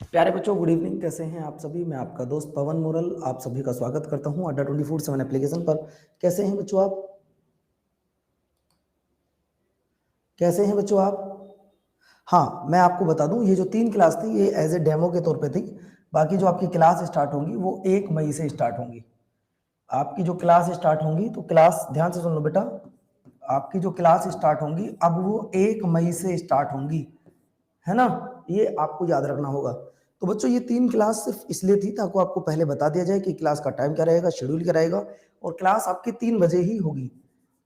प्यारे बच्चों, good evening. कैसे हैं आप सभी? मैं आपका दोस्त पवन मुरल आप सभी का स्वागत करता हूं अड्डा 24/7 एप्लीकेशन पर। कैसे हैं बच्चों आप? कैसे हैं बच्चों आप? हाँ, मैं आपको बता दूं, ये जो 3 क्लास थी ये एज ए डेमो के तौर पे थी। बाकी जो आपकी क्लास स्टार्ट होंगी वो 1 मई से स्टार्ट होंगी। आपकी जो क्लास स्टार्ट होंगी, तो क्लास ध्यान से सुन लो बेटा, आपकी जो क्लास स्टार्ट होंगी अब वो 1 मई से स्टार्ट होंगी, है ना? ये आपको याद रखना होगा। तो बच्चों, ये 3 क्लास सिर्फ इसलिए थी ताकि आपको पहले बता दिया जाए कि क्लास का टाइम क्या रहेगा, शेड्यूल क्या रहेगा। और क्लास आपकी 3 बजे ही होगी।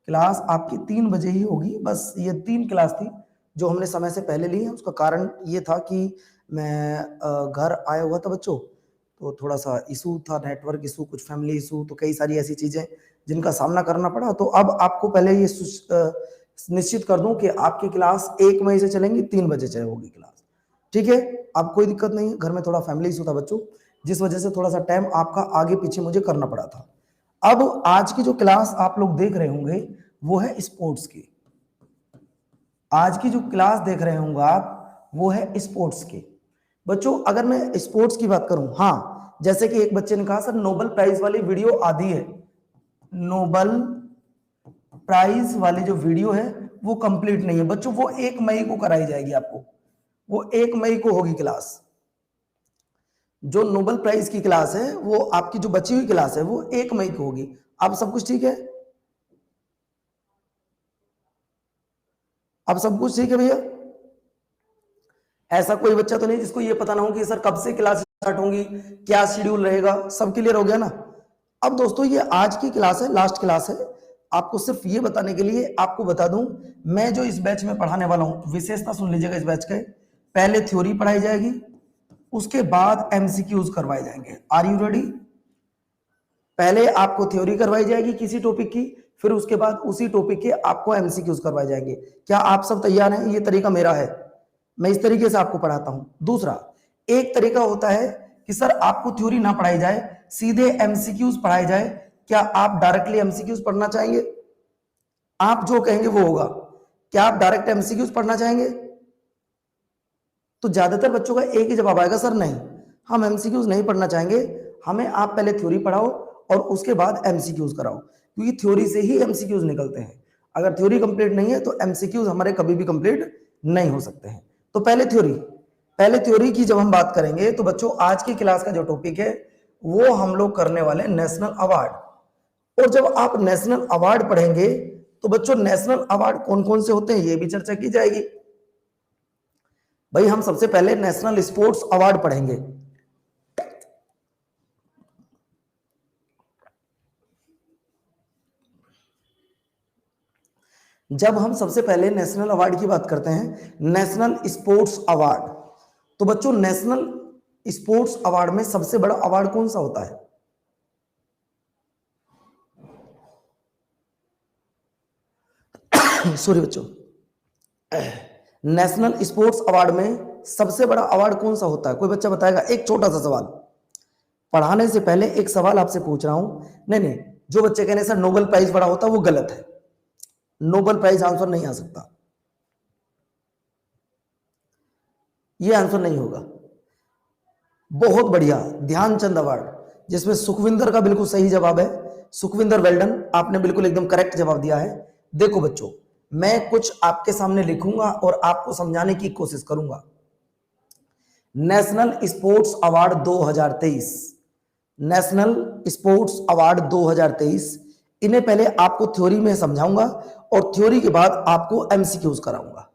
क्लास आपकी 3 बजे ही होगी। बस ये 3 क्लास थी जो हमने समय से पहले ली है। उसका कारण ये था कि मैं घर आया हुआ था बच्चों, तो थोड़ा सा इशू था, नेटवर्क इशू, कुछ फैमिली इशू, तो कई सारी ऐसी चीजें जिनका सामना करना पड़ा। तो अब आपको पहले ये निश्चित कर दूं कि आपकी क्लास 1 मई से चलेंगी, 3 बजे से होगी क्लास। ठीक है, अब कोई दिक्कत नहीं है। घर में थोड़ा फैमिली इशू था बच्चों, जिस वजह से थोड़ा सा टाइम आपका आगे पीछे मुझे करना पड़ा था। अब आज की जो क्लास आप लोग देख रहे होंगे वो है स्पोर्ट्स की। आज की जो क्लास देख रहे होंगे आप वो है स्पोर्ट्स की। बच्चों, अगर मैं स्पोर्ट्स की बात करूं, हाँ, जैसे कि एक बच्चे ने कहा सर नोबेल प्राइज वाली वीडियो आधी है। नोबेल प्राइज वाली जो वीडियो है वो कंप्लीट नहीं है बच्चों, वो 1 मई को कराई जाएगी आपको। वो 1 मई को होगी क्लास। जो नोबेल प्राइज की क्लास है वो आपकी जो बची हुई क्लास है वो 1 मई को होगी। अब सब कुछ ठीक है? अब सब कुछ ठीक है भैया? ऐसा कोई बच्चा तो नहीं जिसको ये पता ना हो कि सर कब से क्लास स्टार्ट होंगी, क्या शेड्यूल रहेगा? सब क्लियर हो गया ना? अब दोस्तों, ये आज की क्लास है, लास्ट क्लास है। आपको सिर्फ ये बताने के लिए आपको बता दूं, मैं जो इस बैच में पढ़ाने वाला हूं, विशेषता सुन लीजिएगा इस बैच के। पहले थ्योरी पढ़ाई जाएगी, उसके बाद एमसीक्यूज करवाए जाएंगे। Are you ready? पहले आपको थ्योरी करवाई जाएगी किसी टॉपिक की, फिर उसके बाद उसी टॉपिक के आपको एमसीक्यूज करवाए जाएंगे। क्या आप सब तैयार हैं? ये तरीका मेरा है, मैं इस तरीके से आपको पढ़ाता हूं। दूसरा, एक तरीका होता है कि सर आपको थ्योरी ना पढ़ाई जाए, सीधे एमसीक्यूज पढ़ाए जाए। क्या आप डायरेक्टली एमसीक्यूज पढ़ना चाहेंगे? आप जो कहेंगे वो होगा। क्या आप डायरेक्ट एमसीक्यूज पढ़ना चाहेंगे? तो ज्यादातर बच्चों का एक ही जवाब आएगा, सर नहीं, हम एमसीक्यूज नहीं पढ़ना चाहेंगे। हमें आप पहले थ्योरी पढ़ाओ और उसके बाद एमसीक्यूज कराओ, क्योंकि थ्योरी से ही एमसीक्यूज निकलते हैं। अगर थ्योरी कंप्लीट नहीं है तो एमसीक्यूज हमारे कभी भी कंप्लीट नहीं हो सकते हैं। तो पहले थ्योरी की जब हम बात करेंगे तो बच्चों, आज की क्लास का जो टॉपिक है वो हम लोग करने वाले नेशनल अवार्ड। और जब आप नेशनल अवार्ड पढ़ेंगे तो बच्चों, नेशनल अवार्ड कौन कौन से होते हैं ये भी चर्चा की जाएगी। भाई, हम सबसे पहले नेशनल स्पोर्ट्स अवार्ड पढ़ेंगे। जब हम सबसे पहले नेशनल अवार्ड की बात करते हैं, नेशनल स्पोर्ट्स अवार्ड, तो बच्चों नेशनल स्पोर्ट्स अवार्ड में सबसे बड़ा अवार्ड कौन सा होता है? सॉरी बच्चों, नेशनल स्पोर्ट्स अवार्ड में सबसे बड़ा अवार्ड कौन सा होता है? कोई बच्चा बताएगा? एक छोटा सा सवाल, पढ़ाने से पहले एक सवाल आपसे पूछ रहा हूं। नहीं नहीं, जो बच्चे कहने सर नोबेल प्राइज बड़ा होता है, वो गलत है। नोबेल प्राइज आंसर नहीं आ सकता, ये आंसर नहीं होगा। बहुत बढ़िया, ध्यानचंद अवार्ड, जिसमें सुखविंदर का बिल्कुल सही जवाब है। सुखविंदर, वेल्डन, आपने बिल्कुल एकदम करेक्ट जवाब दिया है। देखो बच्चों, मैं कुछ आपके सामने लिखूंगा और आपको समझाने की कोशिश करूंगा। National sports award 2023, national sports award 2023, इन्हें पहले आपको थ्योरी में समझाऊंगा और थ्योरी के बाद आपको एमसीक्यूज कराऊंगा।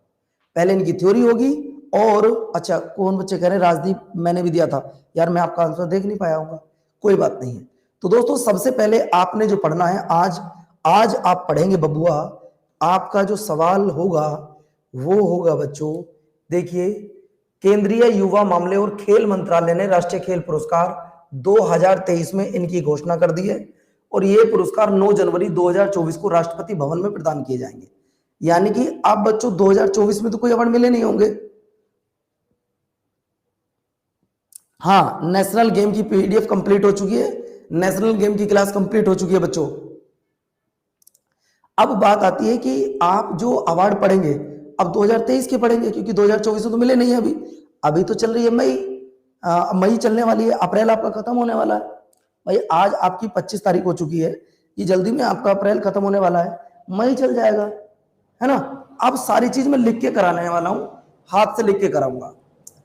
पहले इनकी थ्योरी होगी। और अच्छा, कौन बच्चे कह रहे हैं राजदीप मैंने भी दिया था, यार मैं आपका आंसर देख नहीं पाया हूँ। कोई बात नहीं है। तो दोस्तों, सबसे पहले आपने जो पढ़ना है आज आज आप पढ़ेंगे बबुआ, आपका जो सवाल होगा वो होगा बच्चों, देखिए, केंद्रीय युवा मामले और खेल मंत्रालय ने राष्ट्रीय खेल पुरस्कार 2023 में इनकी घोषणा कर दी है और ये पुरस्कार 9 जनवरी 2024 को राष्ट्रपति भवन में प्रदान किए जाएंगे। यानी कि अब बच्चों 2024 में तो कोई अवार्ड मिले नहीं होंगे। हाँ, नेशनल गेम की पीडीएफ कंप्लीट हो चुकी है, नेशनल गेम की क्लास कंप्लीट हो चुकी है बच्चों। अब बात आती है कि आप जो अवार्ड पढ़ेंगे अब 2023 के पढ़ेंगे, क्योंकि 2024 में तो मिले नहीं। अभी अभी तो चल रही है मई, मई चलने वाली है, अप्रैल आपका खत्म होने वाला है। भाई आज आपकी 25 तारीख हो चुकी है, ये जल्दी में आपका अप्रैल खत्म होने वाला है, मई चल जाएगा, है ना। अब सारी चीज मैं लिख के कराने वाला हूं, हाथ से लिख के कराऊंगा।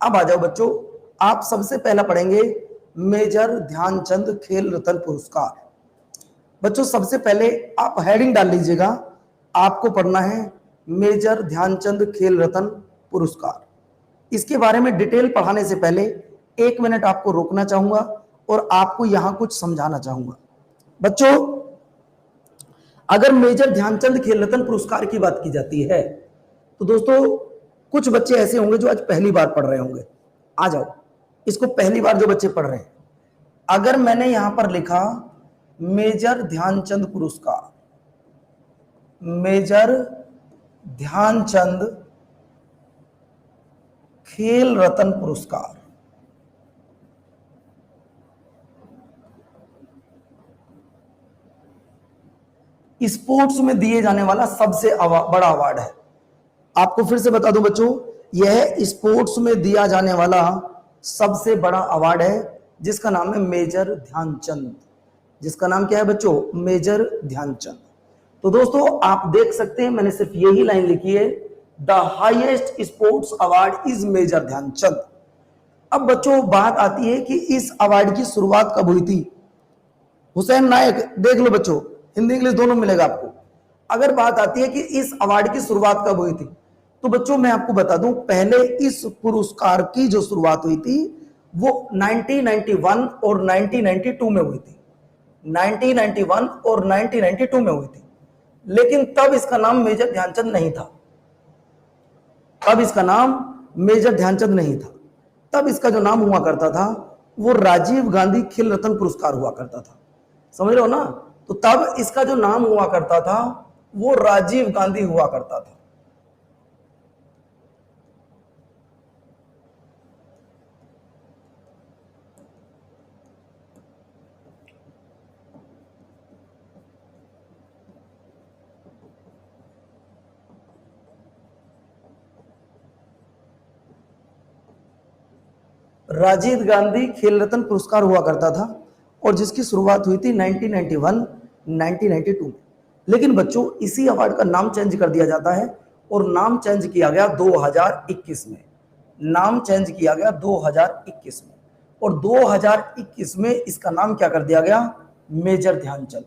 अब आ जाओ बच्चों, आप सबसे पहला पढ़ेंगे मेजर ध्यानचंद खेल रत्न पुरस्कार। बच्चों सबसे पहले आप हेडिंग डाल लीजिएगा, आपको पढ़ना है मेजर ध्यानचंद खेल रत्न पुरस्कार। इसके बारे में डिटेल पढ़ाने से पहले 1 मिनट आपको रोकना चाहूंगा और आपको यहां कुछ समझाना चाहूंगा। बच्चों अगर मेजर ध्यानचंद खेल रत्न पुरस्कार की बात की जाती है तो दोस्तों कुछ बच्चे ऐसे होंगे जो आज पहली बार पढ़ रहे होंगे। आ जाओ, इसको पहली बार जो बच्चे पढ़ रहे हैं, अगर मैंने यहां पर लिखा मेजर ध्यानचंद पुरस्कार, मेजर ध्यानचंद खेल रत्न पुरस्कार, स्पोर्ट्स में दिए जाने वाला सबसे बड़ा अवार्ड है। आपको फिर से बता दूं बच्चों, यह स्पोर्ट्स में दिया जाने वाला सबसे बड़ा अवार्ड है जिसका नाम है मेजर ध्यानचंद। जिसका नाम क्या है बच्चों? मेजर ध्यानचंद। तो दोस्तों आप देख सकते हैं मैंने सिर्फ यही लाइन लिखी है, the highest sports award is major Dhyan Chand. अब बच्चों बात आती है कि इस अवार्ड की शुरुआत कब हुई थी। हुसैन नायक, देख लो बच्चों, हिंदी इंग्लिश दोनों मिलेगा आपको। अगर बात आती है कि इस अवार्ड की शुरुआत कब हुई थी, तो बच्चों मैं आपको बता दूं, पहले इस पुरस्कार की जो शुरुआत हुई थी वो 1991 और 1992 में हुई थी। 1991 और 1992 में हुई थी, लेकिन तब इसका नाम मेजर ध्यानचंद नहीं था। तब इसका नाम मेजर ध्यानचंद नहीं था। तब इसका जो नाम हुआ करता था वो राजीव गांधी खेल रत्न पुरस्कार हुआ करता था। समझ रहे हो ना? तो तब इसका जो नाम हुआ करता था वो राजीव गांधी हुआ करता था। राजीव गांधी खेल रत्न पुरस्कार हुआ करता था और जिसकी शुरुआत हुई थी 1991 1992 में। लेकिन बच्चों इसी अवार्ड का नाम चेंज कर दिया जाता है और नाम चेंज किया गया 2021 में। नाम चेंज किया गया 2021 में और 2021 में इसका नाम क्या कर दिया गया? मेजर ध्यानचंद।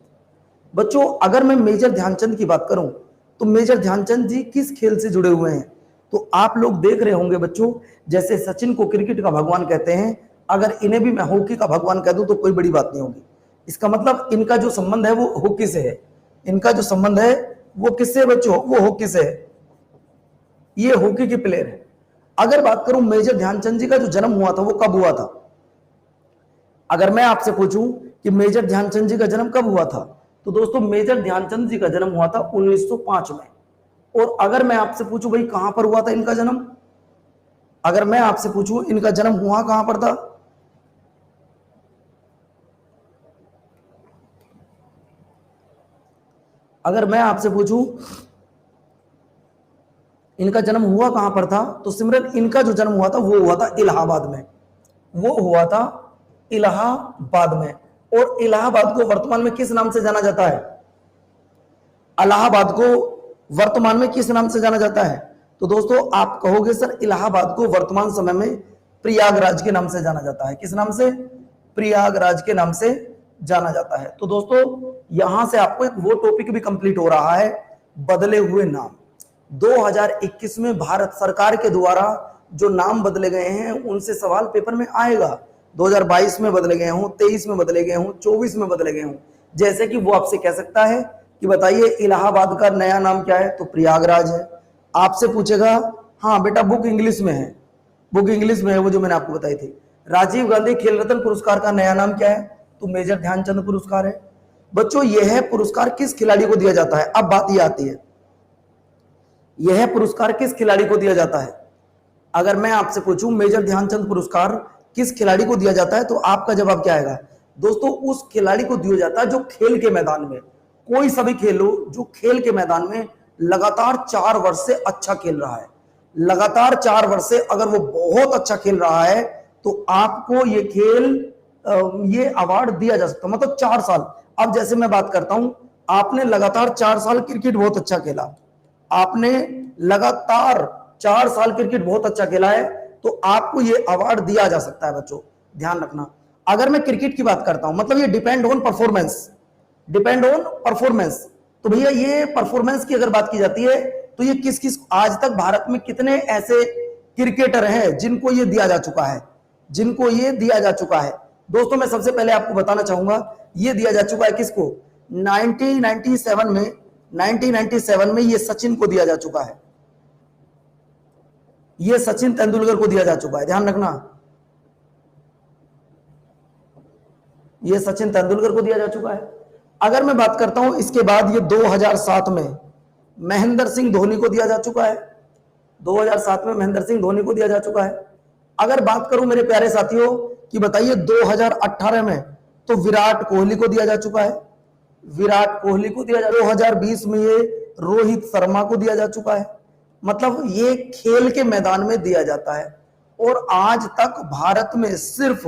बच्चों अगर मैं मेजर ध्यानचंद की बात करूं तो मेजर ध्यानचंद जी किस खेल से जुड़े हुए हैं? तो आप लोग देख रहे होंगे बच्चों, जैसे सचिन को क्रिकेट का भगवान कहते हैं, अगर इन्हें भी मैं हॉकी का भगवान कह दूं तो कोई बड़ी बात नहीं होगी। इसका मतलब इनका जो संबंध है वो हॉकी से है। इनका जो संबंध है वो किससे बच्चों? वो हॉकी से है। ये हॉकी के प्लेयर है। अगर बात करूं मेजर ध्यानचंद जी का जो जन्म हुआ था वो कब हुआ था? अगर मैं आपसे पूछूं कि मेजर ध्यानचंद जी का जन्म कब हुआ था, तो दोस्तों मेजर ध्यानचंद जी का जन्म हुआ था 1905 में। और अगर मैं आपसे पूछूं भाई कहां पर हुआ था इनका जन्म, अगर मैं आपसे पूछूं इनका जन्म हुआ कहां पर था, अगर मैं आपसे पूछूं इनका जन्म हुआ कहां पर था, तो सिमरन इनका जो जन्म हुआ था वो हुआ था इलाहाबाद में। वो हुआ था इलाहाबाद में। और इलाहाबाद को वर्तमान में किस नाम से जाना जाता है? इलाहाबाद को वर्तमान में किस नाम से जाना जाता है? तो दोस्तों आप कहोगे सर इलाहाबाद को वर्तमान समय में प्रयागराज के नाम से जाना जाता है। किस नाम से? प्रयागराज के नाम से जाना जाता है। तो दोस्तों यहां से आपको एक वो टॉपिक भी कंप्लीट हो रहा है, बदले हुए नाम। 2021 में भारत सरकार के द्वारा जो नाम बदले गए हैं उनसे सवाल पेपर में आएगा। 2022 में बदले गए हों, 23 में बदले गए हों, 24 में बदले गए हों। जैसे कि वो आपसे कह सकता है कि बताइए इलाहाबाद का नया नाम क्या है, तो प्रयागराज है। आपसे पूछेगा हाँ बेटा बुक इंग्लिश में है, बुक इंग्लिश में है वो जो मैंने आपको बताई थी। राजीव गांधी खेल रत्न पुरस्कार का नया नाम क्या है, तो मेजर ध्यानचंद पुरस्कार है। बच्चों यह पुरस्कार किस खिलाड़ी को दिया जाता है? अब बात यह आती है, यह पुरस्कार किस खिलाड़ी को दिया जाता है? अगर मैं आपसे पूछूं मेजर ध्यानचंद पुरस्कार किस खिलाड़ी को दिया जाता है, तो आपका जवाब क्या आएगा? दोस्तों उस खिलाड़ी को दिया जाता है जो खेल के मैदान में, कोई सभी खेल हो, जो खेल के मैदान में लगातार 4 वर्ष से अच्छा खेल रहा है। लगातार 4 वर्ष से अगर वो बहुत अच्छा खेल रहा है तो आपको ये खेल ये अवार्ड दिया जा सकता है, मतलब 4 साल। अब जैसे मैं बात करता हूं, आपने लगातार 4 साल क्रिकेट बहुत अच्छा खेला, आपने लगातार 4 साल क्रिकेट बहुत अच्छा खेला है, तो आपको ये अवार्ड दिया जा सकता है बच्चों, ध्यान रखना। अगर मैं क्रिकेट की बात करता हूं, मतलब ये depend on performance, depend on performance. तो भैया ये परफॉर्मेंस की अगर बात की जाती है, तो ये किस किस आज तक भारत में कितने ऐसे क्रिकेटर हैं जिनको ये दिया जा चुका है, जिनको ये दिया जा चुका है। दोस्तों मैं सबसे पहले आपको बताना चाहूंगा, ये दिया जा चुका है किसको, 1997 में ये सचिन को दिया जा चुका है, ये सचिन तेंदुलकर को दिया जा चुका है, ध्यान रखना, ये सचिन तेंदुलकर को दिया जा चुका है। अगर मैं बात करता हूं इसके बाद, ये 2007 में महेंद्र सिंह धोनी को दिया जा चुका है, 2007 में महेंद्र सिंह धोनी को दिया जा चुका है। अगर बात करूं मेरे प्यारे साथियों कि बताइए 2018 में, तो विराट कोहली को दिया जा चुका है, विराट कोहली को दिया जा, 2020 में ये रोहित शर्मा को दिया जा चुका है। मतलब ये खेल के मैदान में दिया जाता है। और आज तक भारत में सिर्फ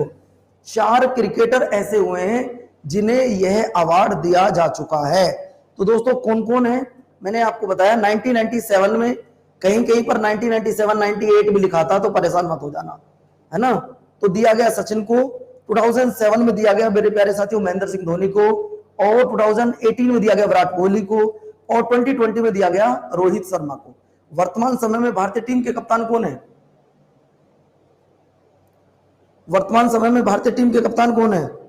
4 क्रिकेटर ऐसे हुए हैं जिन्हें यह अवार्ड दिया जा चुका है। तो दोस्तों कौन कौन है, मैंने आपको बताया 1997 में, कहीं कहीं पर 1997 98 भी लिखा था, तो परेशान मत हो जाना, है ना। तो दिया गया सचिन को, 2007 में दिया गया मेरे प्यारे साथियों महेंद्र सिंह धोनी को, और 2018 में दिया गया विराट कोहली को, और 2020 में दिया गया रोहित शर्मा को। वर्तमान समय में भारतीय टीम के कप्तान कौन है, वर्तमान समय में भारतीय टीम के कप्तान कौन है?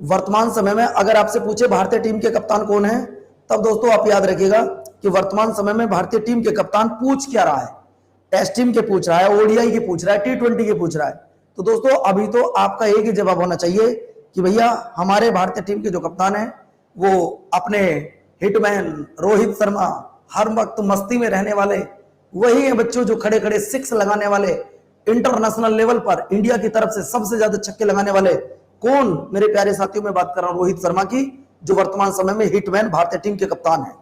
वर्तमान समय में अगर आपसे पूछे भारतीय टीम के कप्तान कौन है, तब दोस्तों आप याद रखिएगा कि वर्तमान समय में भारतीय टीम के कप्तान पूछ क्या रहा है, टेस्ट टीम के पूछ रहा है, ओडीआई की पूछ रहा है, T20 के पूछ रहा है। तो दोस्तों अभी तो आपका एक ही जवाब होना चाहिए कि भैया हमारे भारतीय टीम के जो कप्तान है वो अपने हिटमैन रोहित शर्मा, हर वक्त मस्ती में रहने वाले वही है बच्चों, जो खड़े खड़े 6 लगाने वाले, इंटरनेशनल लेवल पर इंडिया की तरफ से सबसे ज्यादा छक्के लगाने वाले। कौन? मेरे प्यारे साथियों में बात कर रहा हूं रोहित शर्मा की, जो वर्तमान समय में हिटमैन भारतीय टीम के कप्तान है।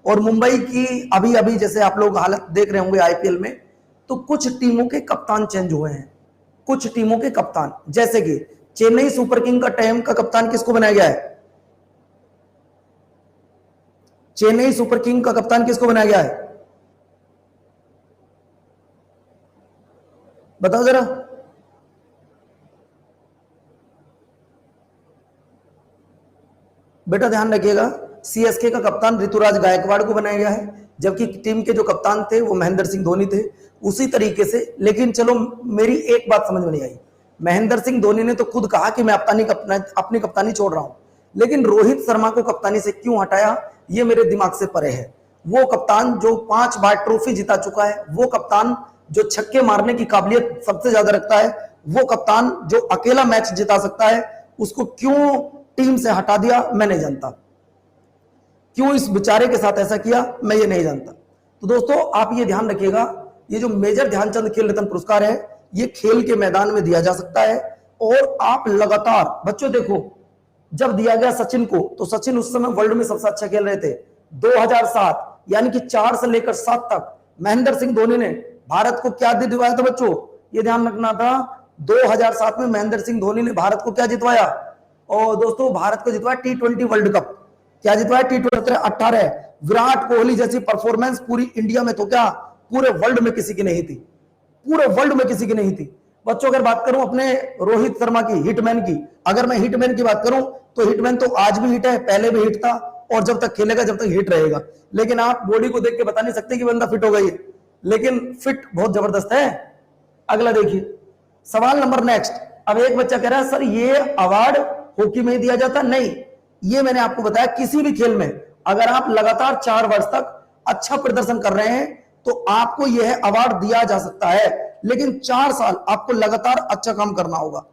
और मुंबई की अभी अभी जैसे आप लोग हालत देख रहे होंगे आईपीएल में, तो कुछ टीमों के कप्तान चेंज हुए हैं, कुछ टीमों के कप्तान, जैसे कि चेन्नई सुपर किंग का टाइम का कप्तान किसको बनाया गया है? चेन्नई सुपर किंग का कप्तान किसको बनाया गया है? बताओ जरा। बेटा ध्यान रखिएगा, सीएसके का कप्तान ऋतुराज गायकवाड़ को बनाया गया है, जबकि टीम के जो कप्तान थे वो महेंद्र सिंह धोनी थे। उसी तरीके से, लेकिन चलो मेरी एक बात समझ में नहीं आई, महेंद्र सिंह धोनी ने तो खुद कहा कि मैं अपनी कप्तानी छोड़ रहा हूं, लेकिन रोहित शर्मा को कप्तानी से क्यों हटाया, ये मेरे दिमाग से परे है। वो कप्तान जो 5 बार ट्रॉफी जिता चुका है, वो कप्तान जो छक्के मारने की काबिलियत सबसे ज्यादा रखता है, वो कप्तान जो अकेला मैच जिता सकता है, उसको क्यों टीम से हटा दिया मैं नहीं जानता। क्यों इस बेचारे के साथ ऐसा किया मैं ये नहीं जानता। तो दोस्तों आप ये ध्यान रखिएगा, ये जो मेजर ध्यानचंद खेल रत्न पुरस्कार है, ये खेल के मैदान में दिया जा सकता है। और आप लगातार बच्चों देखो, जब दिया गया सचिन को, तो सचिन उस समय वर्ल्ड में सबसे अच्छा खेल रहे थे। 2007 यानी कि 4 से लेकर 7 तक महेंद्र सिंह धोनी ने भारत को क्या दिलवाया था बच्चों, ये ध्यान रखना था। 2007 में महेंद्र सिंह धोनी ने भारत को क्या जितवाया? और दोस्तों भारत को जितवाया T20 वर्ल्ड कप। क्या जितवाया? T20 18। विराट कोहली जैसी परफॉर्मेंस पूरी इंडिया में तो क्या पूरे वर्ल्ड में किसी की नहीं थी, पूरे वर्ल्ड में किसी की नहीं थी बच्चों। अगर बात करूं अपने रोहित शर्मा की, हिटमैन की, अगर मैं हिटमैन की बात करूं तो हिटमैन तो आज भी हिट है, पहले भी हिट था, और जब तक खेलेगा जब तक हिट रहेगा। लेकिन आप बॉडी को देख के बता नहीं सकते कि बंदा फिट हो गई है, लेकिन फिट बहुत जबरदस्त है। अगला देखिए सवाल नंबर नेक्स्ट। अब एक बच्चा कह रहा है सर ये अवार्ड हॉकी में दिया जाता? नहीं, ये मैंने आपको बताया किसी भी खेल में अगर आप लगातार 4 वर्ष तक अच्छा प्रदर्शन कर रहे हैं तो आपको यह अवार्ड दिया जा सकता है, लेकिन 4 साल आपको लगातार अच्छा काम करना होगा।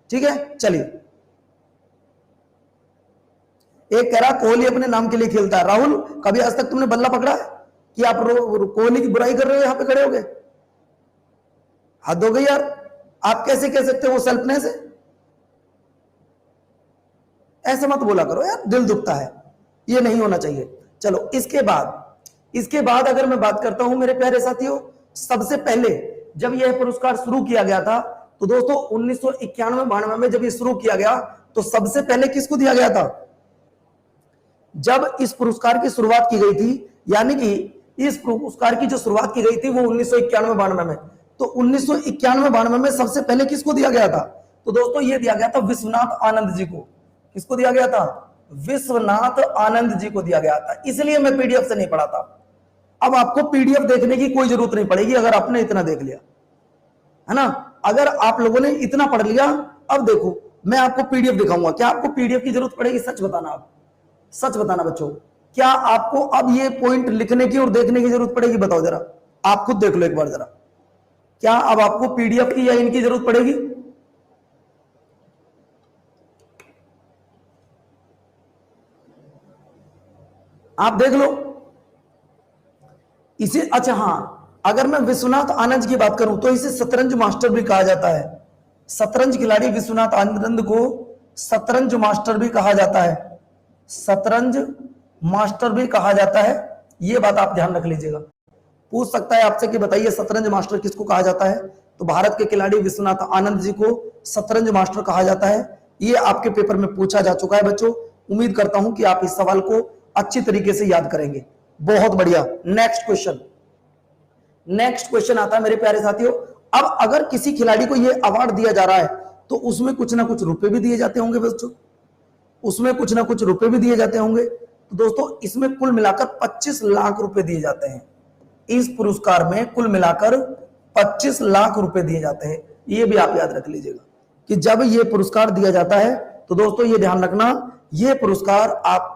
ठीक है, चलिए। एक कह रहा कोहली अपने नाम के लिए खेलता है। राहुल, कभी आज तक तुमने बल्ला पकड़ा है कि आप कोहली की बुराई कर रहे हो? यहां पे खड़े हो गए, हद हो गई यार। आप कैसे कह सकते हो वो सेल्फनेस है? ऐसे मत बोला करो यार, दिल दुखता है, ये नहीं होना चाहिए। चलो इसके बाद अगर मैं बात करता हूं मेरे प्यारे साथियों, सबसे पहले जब यह पुरस्कार शुरू किया गया था, तो दोस्तों 1991-92 में जब ये शुरू किया गया, तो सबसे पहले किसको दिया गया था? जब इस पुरस्कार की शुरुआत की गई थी, यानी कि इस पुरस्कार की जो शुरुआत की गई थी वो 1991-92 में, तो 1991-92 में सबसे पहले किसको दिया गया था? तो दोस्तों ये दिया गया था विश्वनाथ आनंद जी को। किसको दिया गया था? विश्वनाथ आनंद जी को दिया गया था। इसलिए मैं पीडीएफ से नहीं पढ़ा था। अब आपको पीडीएफ देखने की कोई जरूरत नहीं पड़ेगी अगर आपने इतना देख लिया, है ना। अगर आप लोगों ने इतना पढ़ लिया, अब देखो मैं आपको पीडीएफ दिखाऊंगा। क्या आपको पीडीएफ की जरूरत पड़ेगी? सच बताना, आप सच बताना बच्चों, क्या आपको अब ये पॉइंट लिखने की और देखने की जरूरत पड़ेगी? बताओ जरा, आप खुद देख लो एक बार जरा, क्या अब आपको पीडीएफ की या इनकी जरूरत पड़ेगी? आप देख लो इसे। अच्छा हाँ, अगर मैं विश्वनाथ आनंद की बात करूं तो इसे शतरंज मास्टर भी कहा जाता है। शतरंज खिलाड़ी विश्वनाथ आनंद को शतरंज मास्टर भी कहा जाता है, शतरंज मास्टर भी कहा जाता है। यह बात आप ध्यान रख लीजिएगा। पूछ सकता है आपसे कि बताइए शतरंज मास्टर किसको कहा जाता है, तो भारत के खिलाड़ी विश्वनाथ आनंद जी को शतरंज मास्टर कहा जाता है। यह आपके पेपर में पूछा जा चुका है बच्चों। उम्मीद करता हूं कि आप इस सवाल को अच्छी तरीके से याद करेंगे। बहुत बढ़िया। नेक्स्ट क्वेश्चन आता है मेरे प्यारे साथियों। अब अगर किसी खिलाड़ी को यह अवार्ड दिया जा रहा है तो उसमें कुछ ना कुछ रुपए भी दिए जाते होंगे बच्चों, उसमें कुछ ना कुछ रुपए भी दिए जाते होंगे। तो दोस्तों इसमें कुल मिलाकर 25 लाख रुपए दिए जाते हैं। इस पुरस्कार में कुल मिलाकर 25 लाख रुपए दिए जाते हैं। ये भी आप याद रख लीजिएगा कि जब ये पुरस्कार दिया जाता है तो दोस्तों ये ध्यान रखना, ये पुरस्कार आप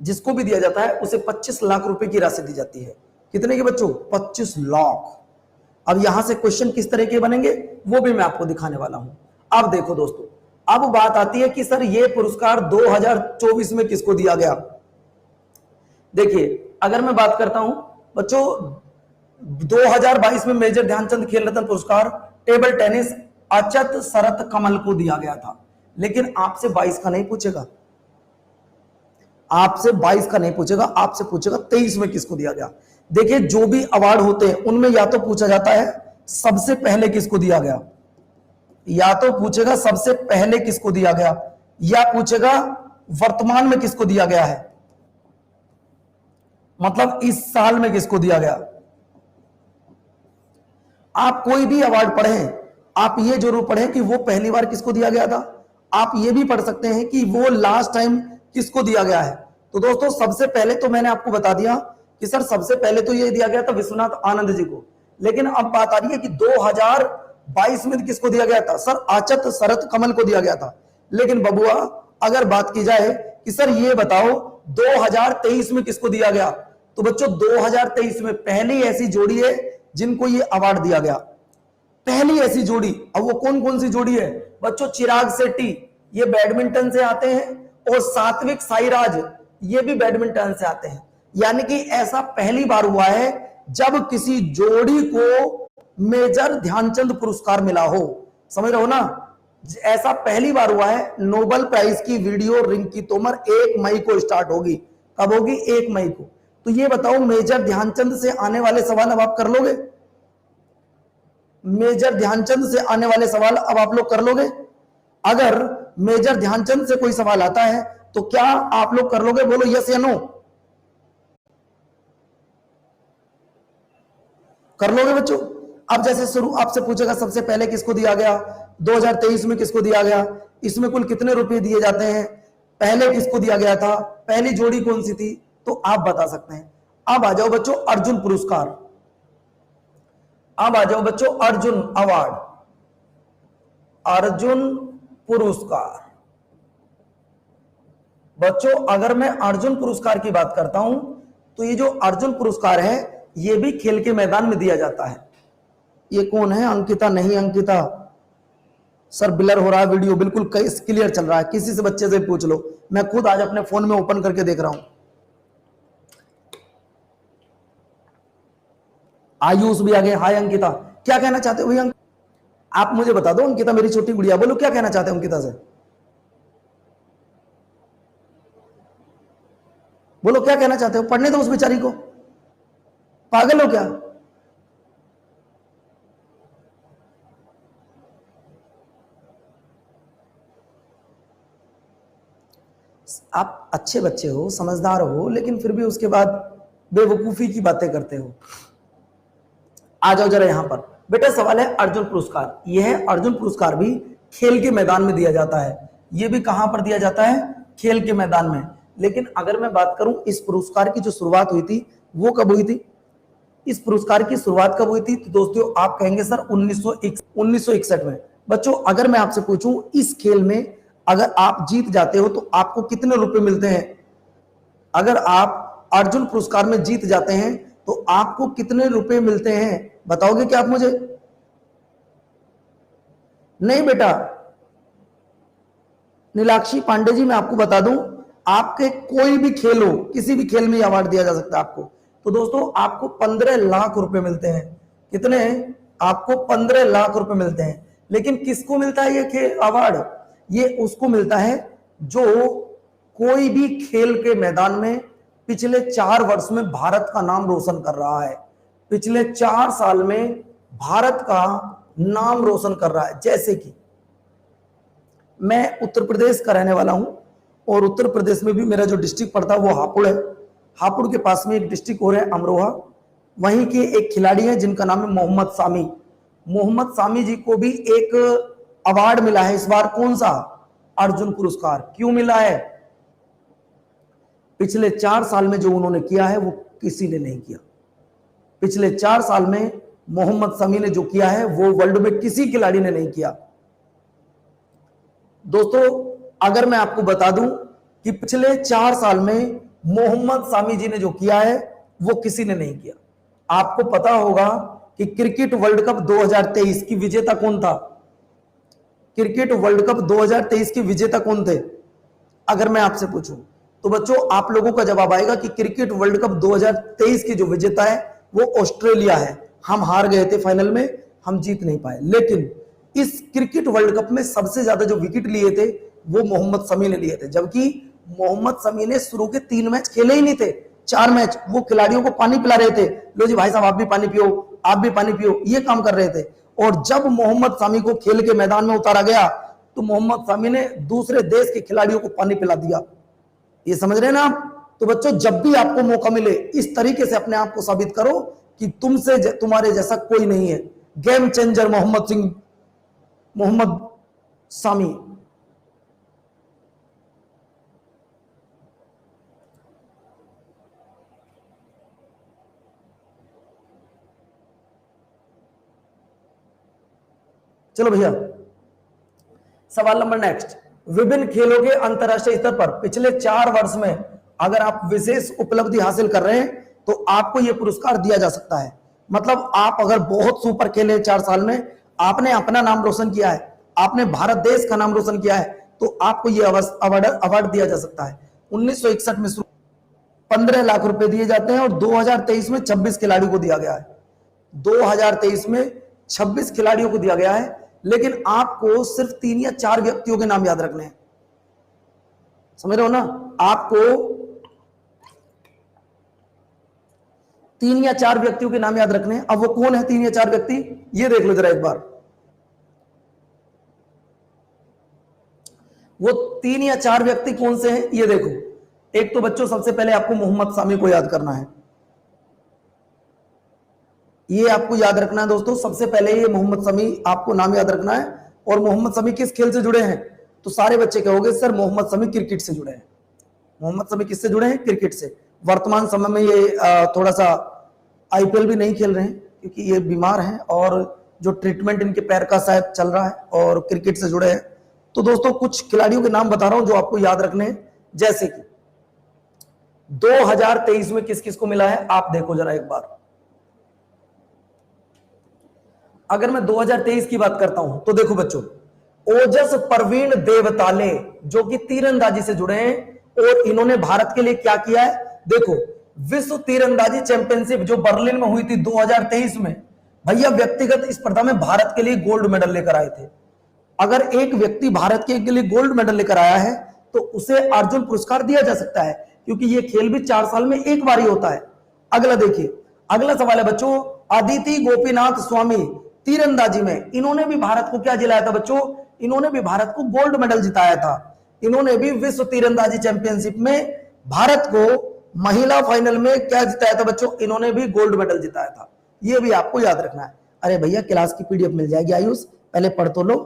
जिसको भी दिया जाता है उसे 25 लाख रुपए की राशि दी जाती है। कितने के बच्चों? 25 लाख। अब यहां से क्वेश्चन किस तरह के बनेंगे वो भी मैं आपको दिखाने वाला हूं। अब देखो दोस्तों, अब बात आती है कि सर ये पुरस्कार 2024 में किसको दिया गया। देखिए अगर मैं बात करता हूं बच्चों, 2022 में मेजर ध्यानचंद खेल रत्न पुरस्कार टेबल टेनिस अचत शरत कमल को दिया गया था। लेकिन आपसे 22 का नहीं पूछेगा, आपसे 22 का नहीं पूछेगा, आपसे पूछेगा 23 में किसको दिया गया। देखिए जो भी अवार्ड होते हैं उनमें या तो पूछा जाता है सबसे पहले किसको दिया गया, या तो पूछेगा सबसे पहले किसको दिया गया, या पूछेगा वर्तमान में किसको दिया गया है, मतलब इस साल में किसको दिया गया। आप कोई भी अवार्ड पढ़ें, आप ये जरूर पढ़ें कि वो पहली बार किसको दिया गया था। आप ये भी पढ़ सकते हैं कि वो लास्ट टाइम किसको दिया गया है। तो दोस्तों सबसे पहले तो मैंने आपको बता दिया कि सर सबसे पहले तो ये दिया गया था विश्वनाथ आनंद जी को। लेकिन अब बात आ रही है कि 2022 में किसको दिया गया था। सर अचत शरत कमल को दिया गया था। लेकिन बबुआ अगर बात की जाए कि सर ये बताओ 2023 में किसको दिया गया, तो बच्चों 2023 में पहली ऐसी जोड़ी है जिनको ये अवार्ड दिया गया, पहली ऐसी जोड़ी। अब वो कौन कौन सी जोड़ी है बच्चों? चिराग शेट्टी ये बैडमिंटन से आते हैं और सात्विक साईराज ये भी बैडमिंटन से आते हैं। यानी कि ऐसा पहली बार हुआ है जब किसी जोड़ी को मेजर ध्यानचंद पुरस्कार मिला हो। समझ रहे हो ना, ऐसा पहली बार हुआ है। नोबेल प्राइज की वीडियो रिंकी तोमर 1 मई को स्टार्ट होगी। कब होगी? 1 मई को। तो ये बताओ मेजर ध्यानचंद से आने वाले सवाल अब आप कर लोगे? मेजर ध्यानचंद से आने वाले सवाल अब आप लोग कर लोगे? अगर मेजर ध्यानचंद से कोई सवाल आता है तो क्या आप लोग कर लोगे? बोलो यस या नो, कर लोगे बच्चों? अब जैसे शुरू आपसे पूछेगा सबसे पहले किसको दिया गया, 2023 में किसको दिया गया, इसमें कुल कितने रुपए दिए जाते हैं, पहले किसको दिया गया था, पहली जोड़ी कौन सी थी, तो आप बता सकते हैं। अब आ जाओ बच्चों अर्जुन पुरस्कार, अब आ जाओ बच्चों अर्जुन अवार्ड, अर्जुन पुरस्कार। बच्चों अगर मैं अर्जुन पुरस्कार की बात करता हूं तो ये जो अर्जुन पुरस्कार है ये भी खेल के मैदान में दिया जाता है। ये कौन है? अंकिता नहीं, अंकिता सर ब्लर हो रहा है वीडियो, बिल्कुल क्लियर चल रहा है, किसी से बच्चे से पूछ लो, मैं खुद आज अपने फोन में ओपन करके देख रहा हूं। आयुष भी आ गए। हाय अंकिता, क्या कहना चाहते हो भैया? आप मुझे बता दो अंकिता, मेरी छोटी गुड़िया, बोलो क्या कहना चाहते हो अंकिता से? बोलो क्या कहना चाहते हो? पढ़ने दो उस बेचारी को, पागल हो क्या? आप अच्छे बच्चे हो, समझदार हो, लेकिन फिर भी उसके बाद बेवकूफी की बातें करते हो। आ जाओ जरा यहां पर। बेटा सवाल है अर्जुन पुरस्कार। यह अर्जुन पुरस्कार भी खेल के मैदान में दिया जाता है। यह भी कहां पर दिया जाता है? खेल के मैदान में। लेकिन अगर मैं बात करूं इस पुरस्कार की जो शुरुआत हुई थी वो कब हुई थी? इस पुरस्कार की शुरुआत कब हुई थी? तो दोस्तों आप कहेंगे सर 1961 में। बच्चों अगर मैं आपसे पूछूं इस खेल में अगर आप जीत जाते हो तो आपको कितने रुपए मिलते हैं? अगर आप अर्जुन पुरस्कार में जीत जाते हैं तो आपको कितने रुपए मिलते हैं? बताओगे क्या आप मुझे? नहीं बेटा, नीलाक्षी पांडे जी मैं आपको बता दूं, आपके कोई भी खेल हो, किसी भी खेल में अवार्ड दिया जा सकता है आपको। तो दोस्तों आपको 15 लाख रुपए मिलते हैं। कितने? आपको 15 लाख रुपए मिलते हैं। लेकिन किसको मिलता है ये अवार्ड? ये उसको मिलता है जो कोई भी खेल के मैदान में पिछले 4 वर्ष में भारत का नाम रोशन कर रहा है। पिछले 4 साल में भारत का नाम रोशन कर रहा है। जैसे कि मैं उत्तर प्रदेश का रहने वाला हूं और उत्तर प्रदेश में भी मेरा जो डिस्ट्रिक्ट पड़ता है वो हापुड़ है। हापुड़ के पास में एक डिस्ट्रिक्ट और है अमरोहा। वहीं के एक खिलाड़ी हैं जिनका नाम है मोहम्मद सामी। मोहम्मद सामी जी को भी एक अवार्ड मिला है इस बार। कौन सा? अर्जुन पुरस्कार। क्यों मिला है? पिछले 4 साल में जो उन्होंने किया है वो किसी ने नहीं किया। पिछले 4 साल में मोहम्मद सामी ने जो किया है वो वर्ल्ड में किसी खिलाड़ी ने नहीं किया। दोस्तों अगर मैं आपको बता दूं कि पिछले 4 साल में मोहम्मद सामी जी ने जो किया है वो किसी ने नहीं किया। आपको पता होगा कि क्रिकेट वर्ल्ड कप 2023 की विजेता कौन था? क्रिकेट वर्ल्ड कप 2023 के विजेता कौन थे? अगर मैं आपसे पूछूं तो बच्चों आप लोगों का जवाब आएगा कि क्रिकेट वर्ल्ड कप 2023 की जो विजेता है वो ऑस्ट्रेलिया है। हम हार गए थे फाइनल में, हम जीत नहीं पाए। लेकिन इस क्रिकेट वर्ल्ड कप में सबसे ज्यादा जो विकेट लिए थे वो मोहम्मद शमी ने लिए थे। जबकि मोहम्मद शमी ने शुरू के 3 मैच खेले ही नहीं थे। 4 मैच वो खिलाड़ियों को पानी पिला रहे थे, लो जी भाई साहब आप भी पानी पियो, आप भी पानी पियो, ये काम कर रहे थे। और जब मोहम्मद शमी को खेल के मैदान में उतारा गया तो मोहम्मद शमी ने दूसरे देश के खिलाड़ियों को पानी पिला दिया। ये समझ रहे हैं ना आप? तो बच्चों जब भी आपको मौका मिले इस तरीके से अपने आप को साबित करो कि तुमसे तुम्हारे जैसा कोई नहीं है। गेम चेंजर मोहम्मद सामी। चलो भैया सवाल नंबर नेक्स्ट। विभिन्न खेलों के अंतरराष्ट्रीय स्तर पर पिछले 4 वर्ष में अगर आप विशेष उपलब्धि हासिल कर रहे हैं तो आपको यह पुरस्कार दिया जा सकता है। मतलब आप अगर बहुत सुपर खेले 4 साल में, आपने अपना नाम रोशन किया है, आपने भारत देश का नाम रोशन किया है, तो आपको यह अवार्ड दिया जा सकता है। 1961 में 15 लाख रुपए दिए जाते हैं और 2023 में 26 खिलाड़ियों को दिया गया है। 2023 में 26 खिलाड़ियों को दिया गया है। लेकिन आपको सिर्फ 3 या 4 व्यक्तियों के नाम याद रखने हैं। समझ रहे हो ना? आपको 3 या 4 व्यक्तियों के नाम याद रखने हैं। अब वो कौन है 3 या 4 व्यक्ति? ये देख लो जरा एक बार। वो 3 या 4 व्यक्ति कौन से हैं ये देखो। एक तो बच्चों सबसे पहले आपको मोहम्मद सामी को याद करना है। ये आपको याद रखना है दोस्तों। सबसे पहले ये मोहम्मद शमी आपको नाम याद रखना है। और मोहम्मद शमी किस खेल से जुड़े हैं? तो सारे बच्चे कहोगे सर मोहम्मद शमी क्रिकेट से जुड़े हैं। मोहम्मद शमी किससे जुड़े हैं? क्रिकेट से। वर्तमान समय में ये थोड़ा सा आईपीएल भी नहीं खेल रहे हैं क्योंकि ये बीमार हैं और जो ट्रीटमेंट इनके पैर का शायद चल रहा है और क्रिकेट से जुड़े हैं। तो दोस्तों कुछ खिलाड़ियों के नाम बता रहा हूं जो आपको याद रखने हैं। जैसे कि 2023 में किस किस को मिला है आप देखो जरा एक बार। अगर मैं 2023 की बात करता हूं तो देखो बच्चों, ओजस प्रवीण देवताले जो कि तीरंदाजी से जुड़े हैं और इन्होंने भारत के लिए क्या किया है देखो। विश्व तीरंदाजी चैंपियनशिप जो बर्लिन में हुई थी 2023 में, भैया व्यक्तिगत स्पर्धा में भारत के लिए गोल्ड मेडल लेकर आए थे। अगर एक व्यक्ति भारत के लिए गोल्ड मेडल लेकर आया है तो उसे अर्जुन पुरस्कार दिया जा सकता है क्योंकि ये खेल भी 4 साल में एक बार ही होता है। अगला देखिए, अगला सवाल है बच्चों, अदिति गोपीनाथ स्वामी तीरंदाजी में, इन्होंने भी भारत को क्या दिलाया था बच्चों? इन्होंने भी भारत को गोल्ड मेडल जिताया था। इन्होंने भी विश्व तीरंदाजी चैंपियनशिप में भारत को महिला फाइनल में क्या जिताया था बच्चों? इन्होंने भी गोल्ड मेडल जिताया था। ये भी आपको याद रखना है। अरे भैया क्लास की पीडीएफ मिल जाएगी आयुष, पहले पढ़ तो लो।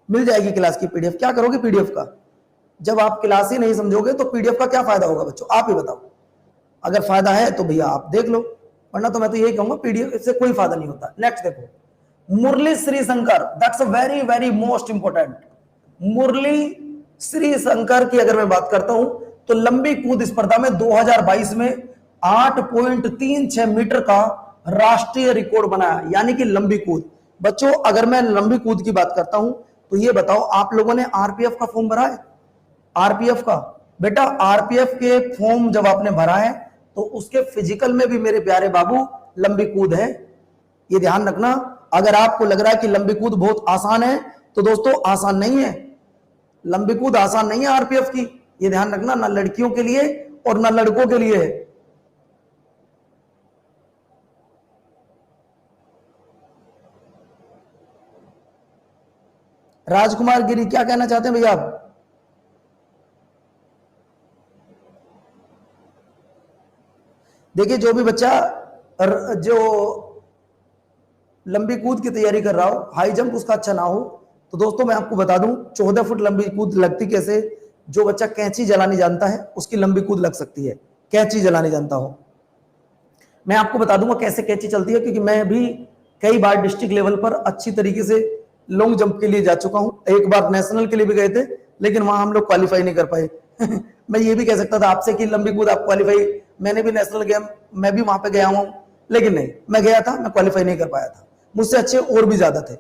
मिल जाएगी क्लास की पीडीएफ। क्या करोगे पीडीएफ का? जब आप क्लास ही नहीं समझोगे तो पीडीएफ का क्या फायदा होगा बच्चों? आप ही बताओ। अगर फायदा है तो भैया आप देख लो, वरना तो मैं तो यही कहूंगा पीडीएफ से कोई फायदा नहीं होता। नेक्स्ट देखो, Murali Sreeshankar, that's a very very most important. Murali Sreeshankar की अगर मैं बात करता हूं तो लंबी कूद स्पर्धा में 2022 में 8.36 मीटर का राष्ट्रीय रिकॉर्ड बनाया, यानी कि लंबी कूद। बच्चों अगर मैं लंबी कूद की बात करता हूं तो ये बताओ, आप लोगों ने आरपीएफ का फॉर्म भरा है? आरपीएफ का बेटा, आरपीएफ के फॉर्म जब आपने भरा है तो उसके फिजिकल में भी मेरे प्यारे बाबू लंबी कूद है। ये ध्यान रखना। अगर आपको लग रहा है कि लंबी कूद बहुत आसान है तो दोस्तों आसान नहीं है। लंबी कूद आसान नहीं है आरपीएफ की, ये ध्यान रखना, ना लड़कियों के लिए और ना लड़कों के लिए है। राजकुमार गिरी क्या कहना चाहते हैं भैया आप? देखिए जो भी बच्चा जो लंबी कूद की तैयारी कर रहा हो, हाई जंप उसका अच्छा ना हो, तो दोस्तों मैं आपको बता दूं 14 फुट लंबी कूद लगती कैसे? जो बच्चा कैंची जलानी जानता है उसकी लंबी कूद लग सकती है, कैंची जलानी जानता हो। मैं आपको बता दूंगा कैसे कैंची चलती है, क्योंकि मैं भी कई बार डिस्ट्रिक्ट लेवल पर अच्छी तरीके से लॉन्ग जंप के लिए जा चुका हूं। एक बार नेशनल के लिए भी गए थे, लेकिन वहां हम लोग क्वालिफाई नहीं कर पाए। मैं ये भी कह सकता था आपसे कि लंबी कूद आप क्वालिफाई, मैंने भी नेशनल गेम मैं भी वहां पे गया हूं, लेकिन नहीं, मैं गया था, मैं क्वालिफाई नहीं कर पाया था। मुझसे अच्छे और भी ज्यादा थे।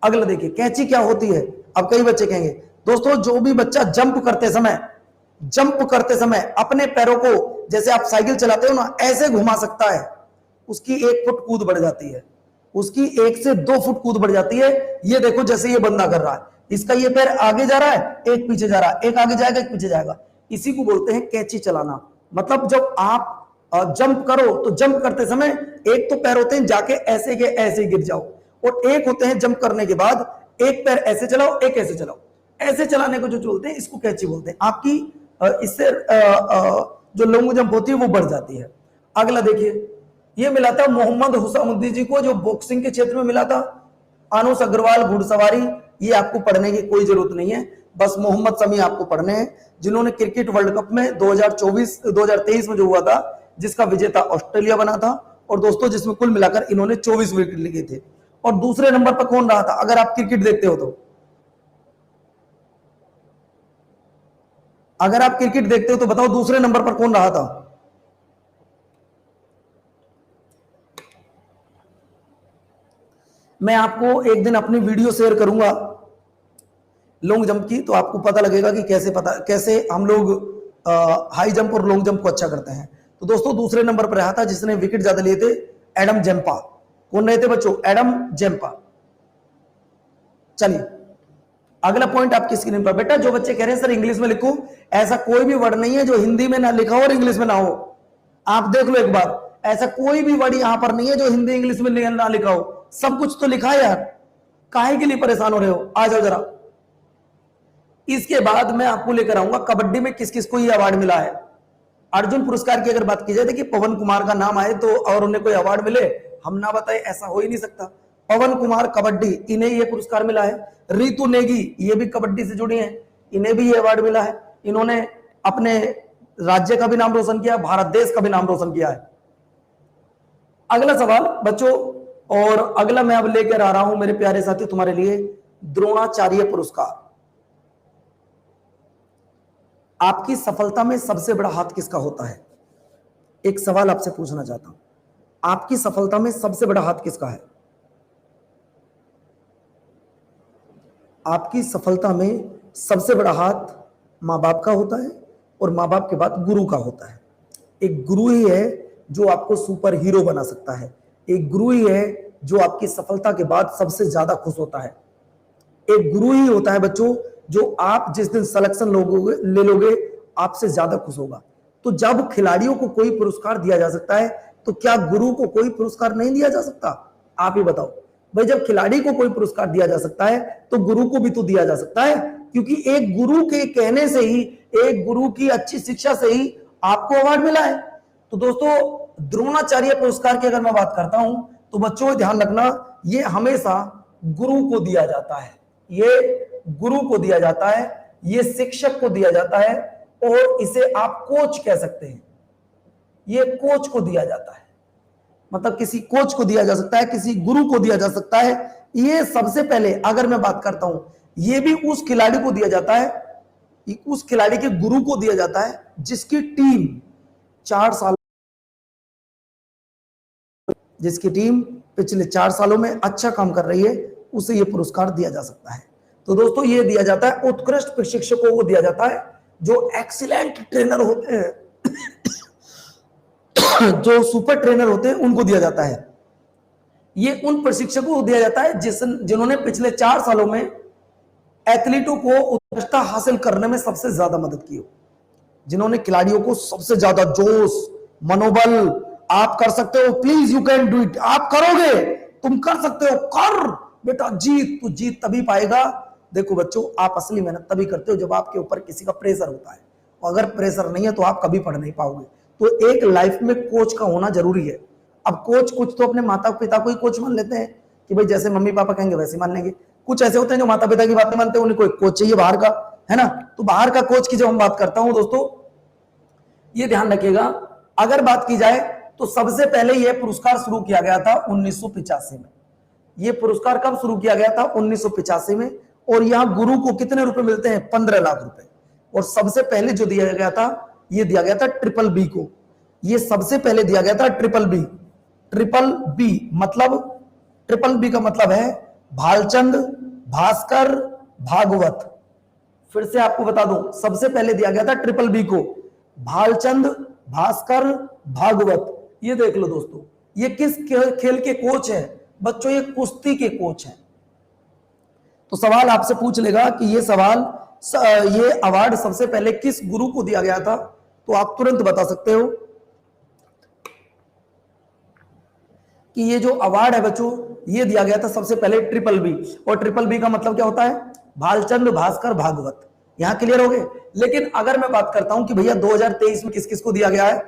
अगला देखिए, कैंची क्या होती है? अब कई बच्चे कहेंगे दोस्तों जो भी बच्चा जंप करते समय अपने पैरों को, जैसे आप साइकिल चलाते हो ना, ऐसे घुमा सकता है, उसकी 1 फुट कूद बढ़ जाती है, उसकी 1 से 2 फुट कूद बढ़ जाती है। ये देखो जैसे ये बंदा कर रहा है, इसका ये पैर आगे जा रहा है, एक पीछे जा रहा है, एक आगे जाएगा एक पीछे जाएगा, इसी को बोलते हैं कैंची चलाना। मतलब जब आप जंप करो तो जंप करते समय एक तो पैर होते हैं जाके ऐसे के ऐसे गिर जाओ, और एक होते हैं जंप करने के बाद एक पैर ऐसे चलाओ एक ऐसे चलाओ। ऐसे चलाने को जो बोलते हैं इसको कैंची बोलते हैं। आपकी इससे जो लॉन्ग जंप होती है वो बढ़ जाती है। अगला देखिए, ये मिला था मोहम्मद हुसामुद्दीन जी को, जो बॉक्सिंग के क्षेत्र में मिला था। आनुस अग्रवाल घुड़सवारी, ये आपको पढ़ने की कोई जरूरत नहीं है, बस मोहम्मद शमी आपको पढ़ने हैं, जिन्होंने क्रिकेट वर्ल्ड कप में 2023 में जो हुआ था, जिसका विजेता ऑस्ट्रेलिया बना था, और दोस्तों जिसमें कुल मिलाकर इन्होंने 24 विकेट लिए थे। और दूसरे नंबर पर कौन रहा था? अगर आप क्रिकेट देखते हो तो, अगर आप क्रिकेट देखते हो तो बताओ दूसरे नंबर पर कौन रहा था? मैं आपको एक दिन अपनी वीडियो शेयर करूंगा लॉन्ग जंप की, तो आपको पता लगेगा कि कैसे हम लोग हाई जंप और लॉन्ग जंप को अच्छा करते हैं। तो दोस्तों दूसरे नंबर पर रहा था, जिसने विकेट ज्यादा लिए थे, एडम जेम्पा। कौन रहे थे बच्चों? Adam Zampa. चलिए अगला पॉइंट आपकी स्क्रीन पर। बेटा जो बच्चे कह रहे हैं सर इंग्लिश में लिखो, ऐसा कोई भी वर्ड नहीं है जो हिंदी में ना लिखा हो और इंग्लिश में ना हो। आप देख लो एक बार, ऐसा कोई भी वर्ड यहां पर नहीं है जो हिंदी इंग्लिश में ना लिखा हो, सब कुछ तो लिखा है यार, काहे के लिए परेशान हो रहे हो? आ जाओ जरा। इसके बाद मैं आपको लेकर आऊंगा कबड्डी में किस किस को ये अवार्ड मिला है। अर्जुन पुरस्कार की अगर बात की जाए, देखिए पवन कुमार का नाम आए तो और उन्हें कोई अवार्ड मिले, हम ना बताए, ऐसा हो ही नहीं सकता। पवन कुमार कबड्डी, इन्हें ये पुरस्कार मिला है। रितु नेगी, ये भी कबड्डी से जुड़ी हैं, इन्हें भी ये अवार्ड मिला है। इन्होंने अपने राज्य का भी नाम रोशन किया, भारत देश का भी नाम रोशन किया है। अगला सवाल बच्चों, और अगला मैं अब लेकर आ रहा हूं मेरे प्यारे साथी तुम्हारे लिए, द्रोणाचार्य पुरस्कार। आपकी सफलता में सबसे बड़ा हाथ किसका होता है? एक सवाल आपसे पूछना चाहता हूं, आपकी सफलता में सबसे बड़ा हाथ किसका है? आपकी सफलता में सबसे बड़ा हाथ मां बाप का होता है, और मां बाप के बाद गुरु का होता है। एक गुरु ही है जो आपको सुपर हीरो बना सकता है। एक गुरु ही है जो आपकी सफलता के बाद सबसे ज्यादा खुश होता है। एक गुरु ही होता है बच्चों जो आप जिस दिन सिलेक्शन ले लोगे आपसे ज्यादा खुश होगा। तो जब खिलाड़ियों को कोई पुरस्कार दिया जा सकता है तो क्या गुरु को कोई पुरस्कार नहीं दिया जा सकता? आप ही बताओ भाई, जब खिलाड़ी को कोई पुरस्कार दिया जा सकता है तो गुरु को भी तो दिया जा सकता है, क्योंकि एक गुरु के कहने से ही, एक गुरु की अच्छी शिक्षा से ही आपको अवार्ड मिला है। तो दोस्तों द्रोणाचार्य पुरस्कार की अगर मैं बात करता हूं तो बच्चों ध्यान रखना, ये हमेशा गुरु को दिया जाता है, ये गुरु को दिया जाता है, ये शिक्षक को दिया जाता है, और इसे आप कोच कह सकते हैं। ये कोच को दिया जाता है, मतलब किसी कोच को दिया जा सकता है, किसी गुरु को दिया जा सकता है। ये सबसे पहले अगर मैं बात करता हूं, ये भी उस खिलाड़ी को दिया जाता है, उस खिलाड़ी के गुरु को दिया जाता है जिसकी टीम 4 साल, जिसकी टीम पिछले 4 सालों में अच्छा काम कर रही है, उसे यह पुरस्कार दिया जा सकता है। तो दोस्तों ये दिया जाता है उत्कृष्ट प्रशिक्षकों को दिया जाता है, जो एक्सीलेंट ट्रेनर होते हैं जो सुपर ट्रेनर होते हैं उनको दिया जाता है। ये उन प्रशिक्षकों को दिया जाता है जिन्होंने पिछले 4 सालों में एथलीटों को उत्कृष्टता हासिल करने में सबसे ज्यादा मदद की हो, जिन्होंने खिलाड़ियों को सबसे ज्यादा जोश, मनोबल, आप कर सकते हो, please you can do it, आप करोगे, तुम कर सकते हो, कर बेटा, जीत, तू जीत तभी पाएगा। देखो बच्चों, आप असली मेहनत तभी करते हो जब आपके ऊपर किसी का प्रेशर होता है, और अगर प्रेशर नहीं है तो आप कभी पढ़ नहीं पाओगे। तो एक लाइफ में कोच का होना जरूरी है। अब कोच कुछ तो अपने माता पिता को ही कोच मान लेते हैं कि भाई जैसे मम्मी पापा कहेंगे वैसे मान लेंगे, कुछ ऐसे होते हैं जो माता पिता की बात नहीं मानते, उन्हें कोई कोच चाहिए बाहर का, है ना। तो बाहर का कोच की जब हम बात करता हूं दोस्तों, ये ध्यान रखिएगा, अगर बात की जाए तो सबसे पहले यह पुरस्कार शुरू किया गया था 1985 में। यह पुरस्कार कब शुरू किया गया था? 1985 में। और यहां गुरु को कितने रुपए मिलते हैं? 15 लाख रुपए। और सबसे पहले जो दिया गया था, यह दिया गया था ट्रिपल बी को। यह सबसे पहले दिया गया था ट्रिपल बी। ट्रिपल बी मतलब, ट्रिपल बी का मतलब है भालचंद, भास्कर, भागवत। फिर से आपको बता दूं, सबसे पहले दिया गया था ट्रिपल बी को, भालचंद, भास्कर, भागवत। ये देख लो दोस्तों, ये किस खेल के कोच हैं? बच्चों ये कुश्ती के कोच हैं। तो सवाल आपसे पूछ लेगा कि ये अवार्ड सबसे पहले किस गुरु को दिया गया था, तो आप तुरंत बता सकते हो कि ये जो अवार्ड है बच्चों, ये दिया गया था सबसे पहले ट्रिपल बी। और ट्रिपल बी का मतलब क्या होता है? भालचंद, भास्कर, भागवत। यहां क्लियर हो गए। लेकिन अगर मैं बात करता हूं कि भैया 2023 में किस किस को दिया गया है,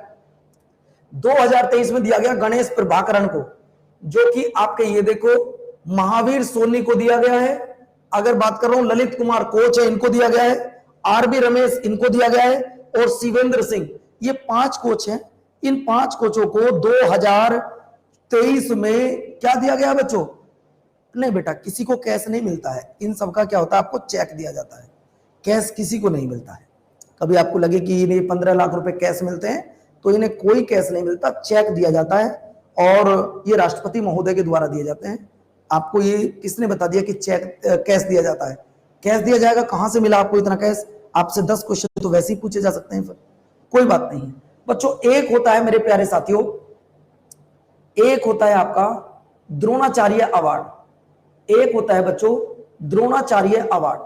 2023 में दिया गया गणेश प्रभाकरण को, जो कि आपके ये देखो महावीर सोनी को दिया गया है। अगर बात कर रहा हूं ललित कुमार कोच है, इनको दिया गया है। आरबी रमेश, इनको दिया गया है। और शिवेंद्र सिंह, ये 5 कोच हैं। इन 5 कोचों को 2023 में क्या दिया गया बच्चों? नहीं बेटा, किसी को कैश नहीं मिलता है। इन सबका क्या होता है? आपको चेक दिया जाता है, कैश किसी को नहीं मिलता है। कभी आपको लगे कि इन्हें 15 लाख रुपए कैश मिलते हैं, तो इन्हें कोई कैश नहीं मिलता, चेक दिया जाता है। और ये राष्ट्रपति महोदय के द्वारा दिए जाते हैं। आपको ये किसने बता दिया कि चेक कैश दिया जाता है? कैश दिया जाएगा, कहां से मिला आपको इतना कैश? आपसे 10 क्वेश्चन तो वैसे ही पूछे जा सकते हैं, फिर कोई बात नहीं है बच्चों। एक होता है मेरे प्यारे साथियों, एक होता है आपका द्रोणाचार्य अवार्ड, एक होता है बच्चों द्रोणाचार्य अवार्ड।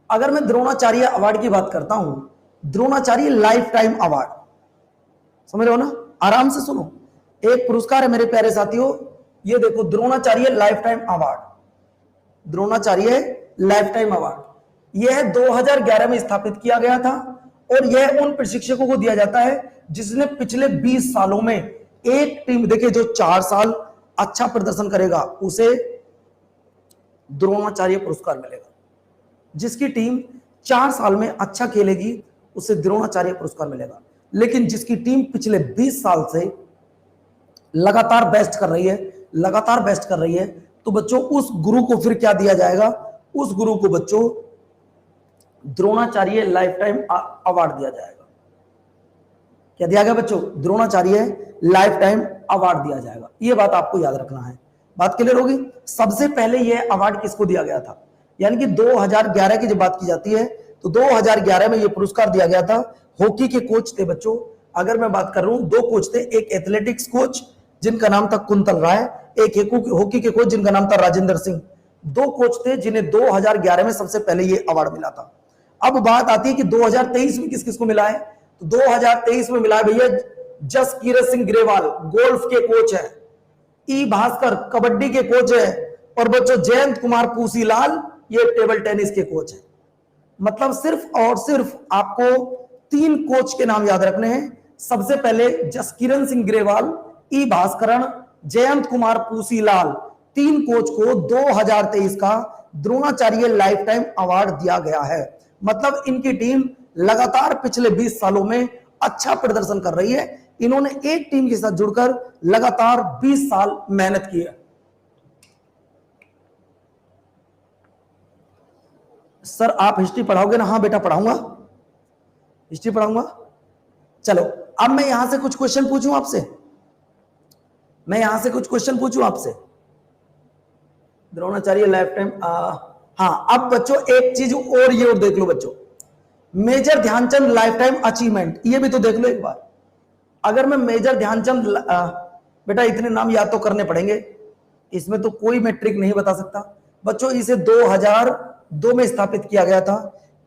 अगर मैं द्रोणाचार्य अवार्ड की बात करता हूं, द्रोणाचार्य लाइफ टाइम अवार्ड, समझ रहे हो ना, आराम से सुनो। एक पुरस्कार है मेरे प्यारे साथियों, ये देखो Dronacharya life time award, Dronacharya life time award. यह 2011 में स्थापित किया गया था, और यह उन प्रशिक्षकों को दिया जाता है जिसने पिछले 20 सालों में एक टीम, देखिए जो 4 साल अच्छा प्रदर्शन करेगा उसे द्रोणाचार्य पुरस्कार मिलेगा। जिसकी टीम 4 साल में अच्छा खेलेगी उसे द्रोणाचार्य पुरस्कार मिलेगा। लेकिन जिसकी टीम पिछले 20 साल से लगातार बेस्ट कर रही है, लगातार बेस्ट कर रही है, तो बच्चों उस गुरु को फिर क्या दिया जाएगा? उस गुरु को बच्चों द्रोणाचार्य लाइफ टाइम अवार्ड दिया जाएगा। क्या दिया गया बच्चों? द्रोणाचार्य लाइफ टाइम अवार्ड दिया जाएगा। यह बात आपको याद रखना है। बात क्लियर होगी। सबसे पहले यह अवार्ड किसको दिया गया था? यानी कि 2011 की जब बात की जाती है तो 2011 में यह पुरस्कार दिया गया था। हॉकी के कोच थे बच्चों, अगर मैं बात कर रहा हूं, 2 कोच थे, एक एथलेटिक्स कोच जिनका नाम था कुंतल राय, एक हॉकी के कोच जिनका नाम था राजेंद्र सिंह। 2 कोच थे जिन्हें 2011 में सबसे पहले यह अवार्ड मिला था। अब बात आती है कि 2023 में किस किस को मिला है। तो 2023 में मिला है भैया जसकीरत सिंह ग्रेवाल, गोल्फ के कोच है। ई भास्कर कबड्डी के कोच है। और बच्चों जयंत कुमार पूसीलाल ये टेबल टेनिस के कोच है। मतलब सिर्फ और सिर्फ आपको 3 कोच के नाम याद रखने हैं। सबसे पहले जसकिरण सिंह ग्रेवाल, ई भास्करण, जयंत कुमार पूसीलाल, 3 कोच को 2023 का द्रोणाचार्य लाइफ टाइम अवार्ड दिया गया है। मतलब इनकी टीम लगातार पिछले 20 सालों में अच्छा प्रदर्शन कर रही है। इन्होंने एक टीम के साथ जुड़कर लगातार 20 साल मेहनत की है। सर आप हिस्ट्री पढ़ाओगे ना? हाँ बेटा पढ़ाऊंगा, हिस्ट्री पढ़ाऊंगा। चलो अब मैं यहां से कुछ क्वेश्चन पूछूं आपसे, आपसे द्रोणाचार्य लाइफ टाइम। हाँ अब बच्चों एक चीज और ये और देख लो बच्चों, major Dhyan Chand lifetime achievement, ये भी तो देख लो एक बार। अगर मैं मेजर ध्यानचंद, बेटा इतने नाम याद तो करने पड़ेंगे, इसमें तो कोई मैं ट्रिक नहीं बता सकता बच्चों। इसे 2002 में स्थापित किया गया था।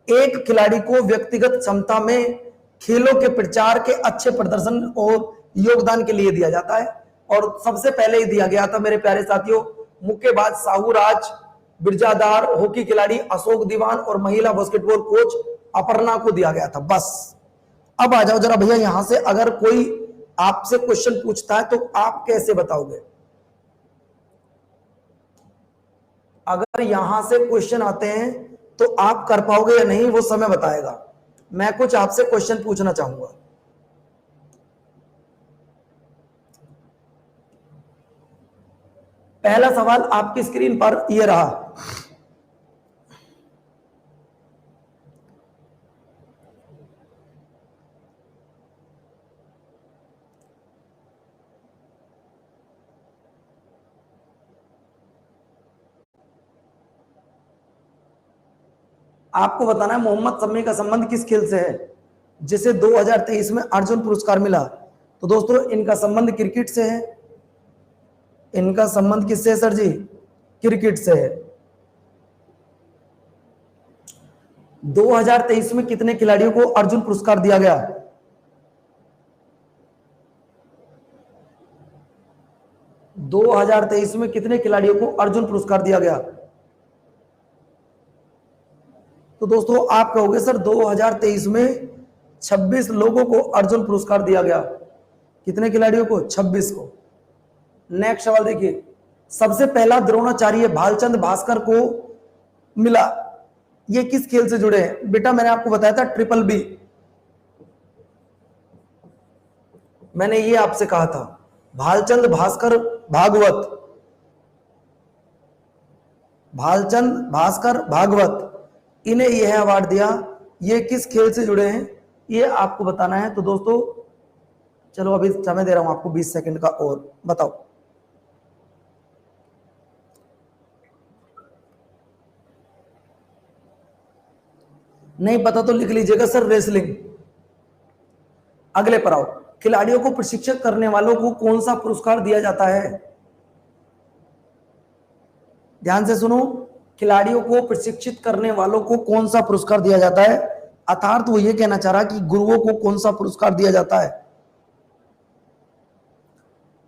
एक खिलाड़ी को व्यक्तिगत क्षमता में खेलों के प्रचार के अच्छे प्रदर्शन और योगदान के लिए दिया जाता है। और सबसे पहले ही दिया गया था मेरे प्यारे साथियों, मुक्केबाज साहू राज बिरजादार, हॉकी खिलाड़ी अशोक दीवान और महिला बास्केटबॉल कोच अपर्णा को दिया गया था। बस अब आ जाओ जरा भैया यहां से, अगर कोई आपसे क्वेश्चन पूछता है तो आप कैसे बताओगे? अगर यहां से क्वेश्चन आते हैं तो आप कर पाओगे या नहीं वो समय बताएगा। मैं कुछ आपसे क्वेश्चन पूछना चाहूंगा। पहला सवाल आपकी स्क्रीन पर यह रहा, आपको बताना है मोहम्मद शमी का संबंध किस खेल से है जिसे 2023 में अर्जुन पुरस्कार मिला? तो दोस्तों इनका संबंध क्रिकेट से है। इनका संबंध किससे है सर जी? क्रिकेट से है। 2023 में कितने खिलाड़ियों को अर्जुन पुरस्कार दिया गया? 2023 में कितने खिलाड़ियों को अर्जुन पुरस्कार दिया गया? तो दोस्तों आप कहोगे सर 2023 में 26 लोगों को अर्जुन पुरस्कार दिया गया। कितने खिलाड़ियों को? 26 को। नेक्स्ट सवाल देखिए, सबसे पहला द्रोणाचार्य भालचंद भास्कर को मिला, ये किस खेल से जुड़े हैं? बेटा मैंने आपको बताया था ट्रिपल बी, मैंने ये आपसे कहा था भालचंद भास्कर भागवत, भालचंद भास्कर भागवत, इन्हें यह अवार्ड दिया। ये किस खेल से जुड़े हैं ये आपको बताना है। तो दोस्तों चलो अभी समय दे रहा हूं आपको 20 सेकंड का, और बताओ। नहीं पता तो लिख लीजिएगा सर रेसलिंग। अगले पर आओ, खिलाड़ियों को प्रशिक्षित करने वालों को कौन सा पुरस्कार दिया जाता है? ध्यान से सुनो, खिलाड़ियों को प्रशिक्षित करने वालों को कौन सा पुरस्कार दिया जाता है? अर्थात वो ये कहना चाह रहा कि गुरुओं को कौन सा पुरस्कार दिया जाता है?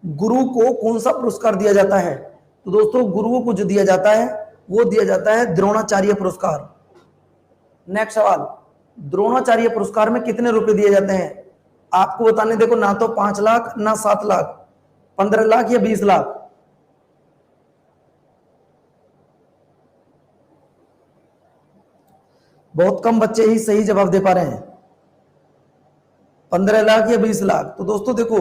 गुरु को कौन सा पुरस्कार दिया जाता है? तो दोस्तों गुरुओं को जो दिया जाता है वो दिया जाता है द्रोणाचार्य पुरस्कार। नेक्स्ट सवाल, द्रोणाचार्य पुरस्कार में कितने रुपए दिए जाते हैं? आपको बताने, देखो ना तो 5 लाख, ना 7 लाख, 15 लाख या 20 लाख। बहुत कम बच्चे ही सही जवाब दे पा रहे हैं। 15 लाख या 20 लाख? तो दोस्तों देखो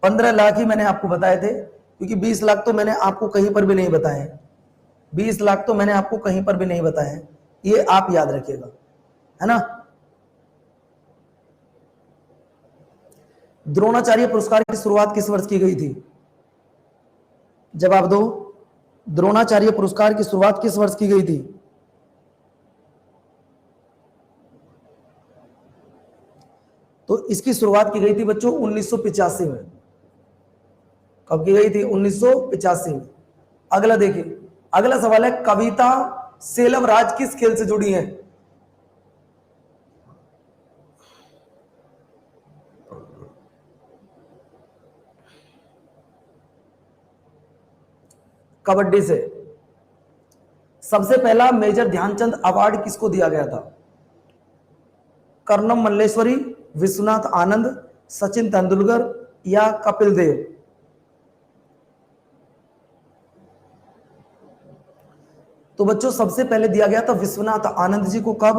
15 लाख ही मैंने आपको बताए थे, क्योंकि 20 लाख तो मैंने आपको कहीं पर भी नहीं बताए। 20 लाख तो मैंने आपको कहीं पर भी नहीं बताए, ये आप याद रखिएगा, है ना। द्रोणाचार्य पुरस्कार की शुरुआत किस वर्ष की गई थी? जवाब दो, द्रोणाचार्य पुरस्कार की शुरुआत किस वर्ष की गई थी? तो इसकी शुरुआत की गई थी बच्चों 1985 में। कब की गई थी? 1985 में। अगला देखिए, अगला सवाल है, कविता सेलवराज किस खेल से जुड़ी है? कबड्डी से। सबसे पहला मेजर ध्यानचंद अवार्ड किसको दिया गया था? कर्णम मल्लेश्वरी, विश्वनाथ आनंद, सचिन तेंदुलकर या कपिल देव? तो बच्चों सबसे पहले दिया गया था विश्वनाथ आनंद जी को। कब?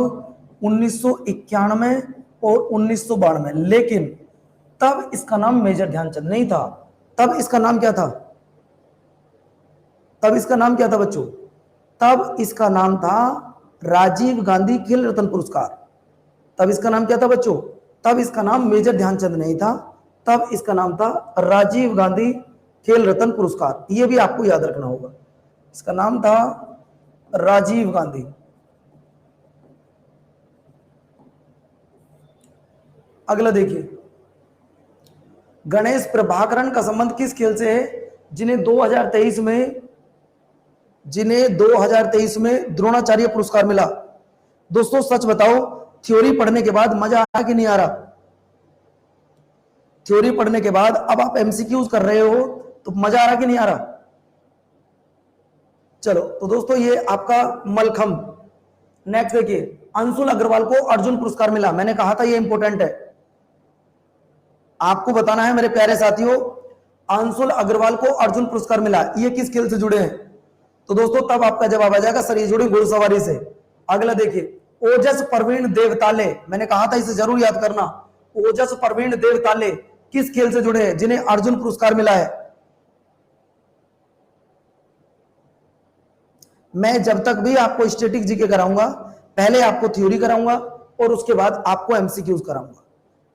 1991 और 1992। लेकिन तब इसका नाम मेजर ध्यानचंद नहीं था। तब इसका नाम क्या था? तब इसका नाम क्या था बच्चों? तब इसका नाम था राजीव गांधी खेल रत्न पुरस्कार। तब इसका नाम क्या था बच्चों? तब इसका नाम मेजर ध्यानचंद नहीं था, तब इसका नाम था राजीव गांधी खेल रत्न पुरस्कार। यह भी आपको याद रखना होगा, इसका नाम था राजीव गांधी। अगला देखिए, गणेश प्रभाकरण का संबंध किस खेल से है जिन्हें 2023 में द्रोणाचार्य पुरस्कार मिला? दोस्तों सच बताओ, थ्योरी पढ़ने के बाद मजा आ रहा कि नहीं आ रहा? थ्योरी पढ़ने के बाद अब आप एमसीक्यूज कर रहे हो तो मजा आ रहा कि नहीं आ रहा? चलो तो दोस्तों ये आपका मलखम। नेक्स्ट देखिए, अंशुल अग्रवाल को अर्जुन पुरस्कार मिला। मैंने कहा था ये इंपॉर्टेंट है, आपको बताना है मेरे प्यारे साथियों। अंशुल अग्रवाल को अर्जुन पुरस्कार मिला, ये किस खेल से जुड़े हैं? तो दोस्तों तब आपका जवाब आ जाएगा सर ये जुड़े घुड़सवारी से। अगला देखिए, ओजस प्रवीण देवताले, मैंने कहा था इसे जरूर याद करना। ओजस प्रवीण देवताले किस खेल से जुड़े हैं जिन्हें अर्जुन पुरस्कार मिला है? मैं जब तक भी आपको स्टैटिक जीके कराऊंगा, पहले आपको थ्योरी कराऊंगा और उसके बाद आपको एमसीक्यूज कराऊंगा।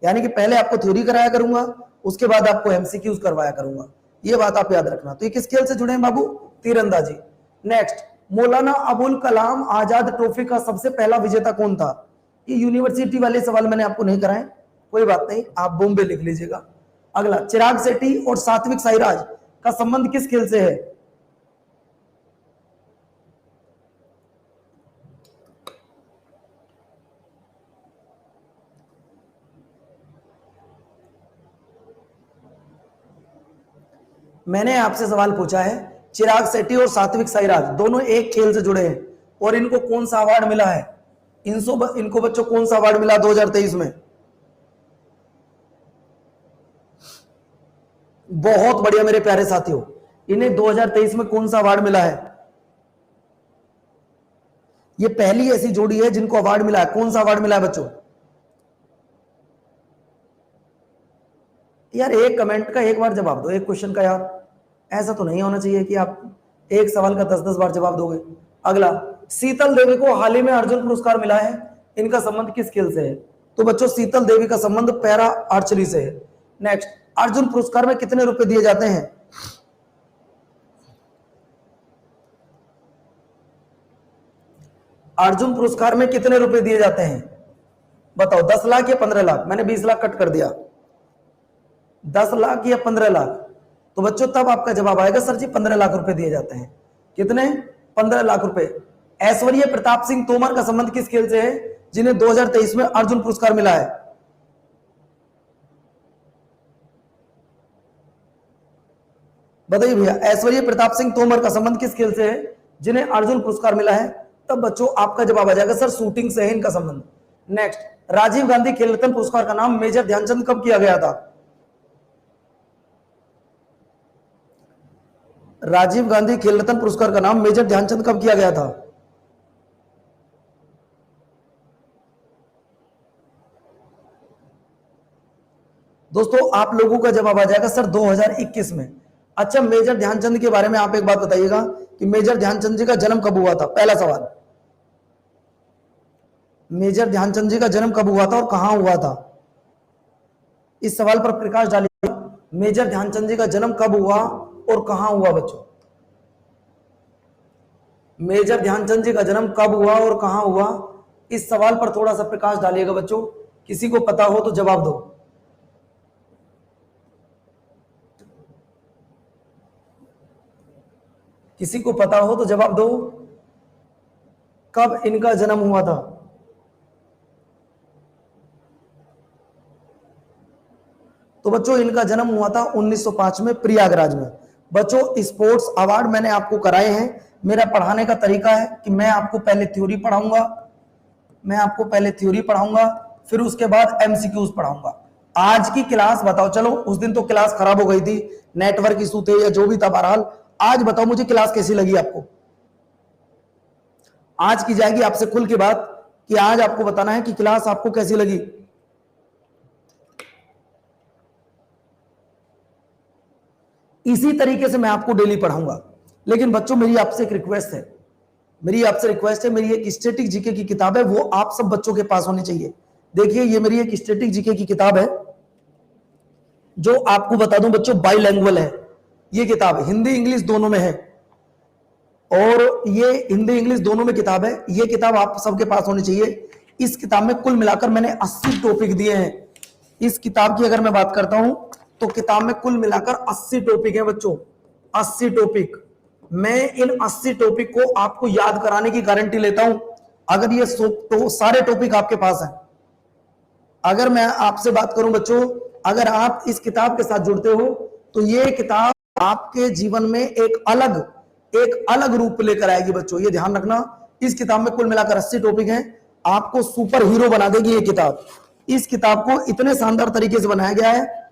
यानी कि पहले आपको थ्योरी कराया करूंगा, उसके बाद आपको एमसीक्यूज करवाया करूंगा। ये बात आप याद रखना। तो ये किस खेल से जुड़े हैं बाबू? तीरंदाजी। नेक्स्ट, मौलाना अबुल कलाम आजाद ट्रॉफी का सबसे पहला विजेता कौन था? ये यूनिवर्सिटी वाले सवाल मैंने आपको नहीं कराए, कोई बात नहीं, आप बॉम्बे लिख लीजिएगा। अगला, चिराग शेट्टी और सात्विक साईराज का संबंध किस खेल से है? मैंने आपसे सवाल पूछा है, चिराग शेट्टी और सात्विक साईराज दोनों एक खेल से जुड़े हैं और इनको कौन सा अवार्ड मिला है? इनको बच्चों कौन सा अवार्ड मिला 2023 में? बहुत बढ़िया मेरे प्यारे साथियों, इन्हें 2023 में कौन सा अवार्ड मिला है? ये पहली ऐसी जोड़ी है जिनको अवार्ड मिला है। कौन सा अवार्ड मिला है बच्चों? यार एक कमेंट का एक बार जवाब दो, एक क्वेश्चन का। यार ऐसा तो नहीं होना चाहिए कि आप एक सवाल का 10-10 बार जवाब दोगे। अगला, शीतल देवी को हाल ही में अर्जुन पुरस्कार मिला है, इनका संबंध किस खेल से है? तो बच्चों शीतल देवी का संबंध पैरा आर्चरी से है। नेक्स्ट, अर्जुन पुरस्कार में कितने रुपए दिए जाते हैं? अर्जुन पुरस्कार में कितने रुपए दिए जाते हैं बताओ? 10 लाख या 15 लाख? मैंने 20 लाख कट कर दिया। 10 लाख या 15 लाख? तो बच्चों तब आपका जवाब आएगा सर जी 15 लाख रुपए दिए जाते हैं। कितने? 15 लाख रुपए। ऐश्वर्य प्रताप सिंह तोमर का संबंध किस खेल से है जिन्हें 2023 में अर्जुन पुरस्कार मिला है? बताइए भैया, ऐश्वर्य प्रताप सिंह तोमर का संबंध किस खेल से है जिन्हें अर्जुन पुरस्कार मिला है? तब बच्चों आपका जवाब आ जाएगा सर शूटिंग से है इनका संबंध। नेक्स्ट, राजीव गांधी खेल रत्न पुरस्कार का नाम मेजर ध्यानचंद कब किया गया था? राजीव गांधी खेल रत्न पुरस्कार का नाम मेजर ध्यानचंद कब किया गया था? दोस्तों आप लोगों का जवाब आ जाएगा सर 2021 में। अच्छा, मेजर ध्यानचंद के बारे में आप एक बात बताइएगा कि मेजर ध्यानचंद जी का जन्म कब हुआ था? पहला सवाल, मेजर ध्यानचंद जी का जन्म कब हुआ था और कहां हुआ था? इस सवाल पर प्रकाश डालिए। मेजर ध्यानचंद जी का जन्म कब हुआ और कहां हुआ बच्चों? मेजर ध्यानचंद जी का जन्म कब हुआ और कहां हुआ? इस सवाल पर थोड़ा सा प्रकाश डालिएगा बच्चों। किसी को पता हो तो जवाब दो। किसी को पता हो तो जवाब दो, कब इनका जन्म हुआ था? तो बच्चों इनका जन्म हुआ था 1905 में प्रयागराज में। बच्चों स्पोर्ट्स अवार्ड मैंने आपको कराए हैं। मेरा पढ़ाने का तरीका है कि मैं आपको पहले थ्योरी पढ़ाऊंगा, फिर उसके बाद एमसीक्यूज पढ़ाऊंगा। आज की क्लास बताओ, चलो उस दिन तो क्लास खराब हो गई थी, नेटवर्क इशू थे या जो भी था, बहरहाल आज बताओ मुझे क्लास कैसी लगी आपको। आज की जाएगी आपसे खुल की बात कि आज आपको बताना है कि क्लास आपको कैसी लगी। इसी तरीके से मैं आपको डेली पढ़ाऊंगा। लेकिन बच्चों मेरी आपसे एक रिक्वेस्ट है, मेरी एक स्टैटिक जीके की किताब है, वो आप सब बच्चों के पास होनी चाहिए। देखिए ये मेरी एक स्टैटिक जीके की किताब है, जो आपको बता दूं बच्चों बाइलैंग्वेज है। ये किताब हिंदी इंग्लिश दोनों में है, और ये हिंदी इंग्लिश दोनों में किताब है। ये किताब आप सबके पास होनी चाहिए। इस किताब में कुल मिलाकर मैंने 80 टॉपिक दिए हैं। इस किताब की अगर मैं बात करता हूं तो किताब में कुल मिलाकर 80 टॉपिक है बच्चों, 80 टॉपिक। मैं इन 80 टॉपिक को आपको याद कराने की गारंटी लेता हूं, अगर ये तो सारे टॉपिक आपके पास हैं। अगर मैं आपसे बात करूं बच्चों, अगर आप इस किताब के साथ जुड़ते हो तो ये किताब आपके जीवन में एक अलग रूप लेकर आएगी बच्चों, ये ध्यान रखना। इस किताब में कुल मिलाकर 80 टॉपिक हैं, आपको सुपर हीरो बना देगी ये किताब। इस किताब को इतने शानदार तरीके से बनाया गया है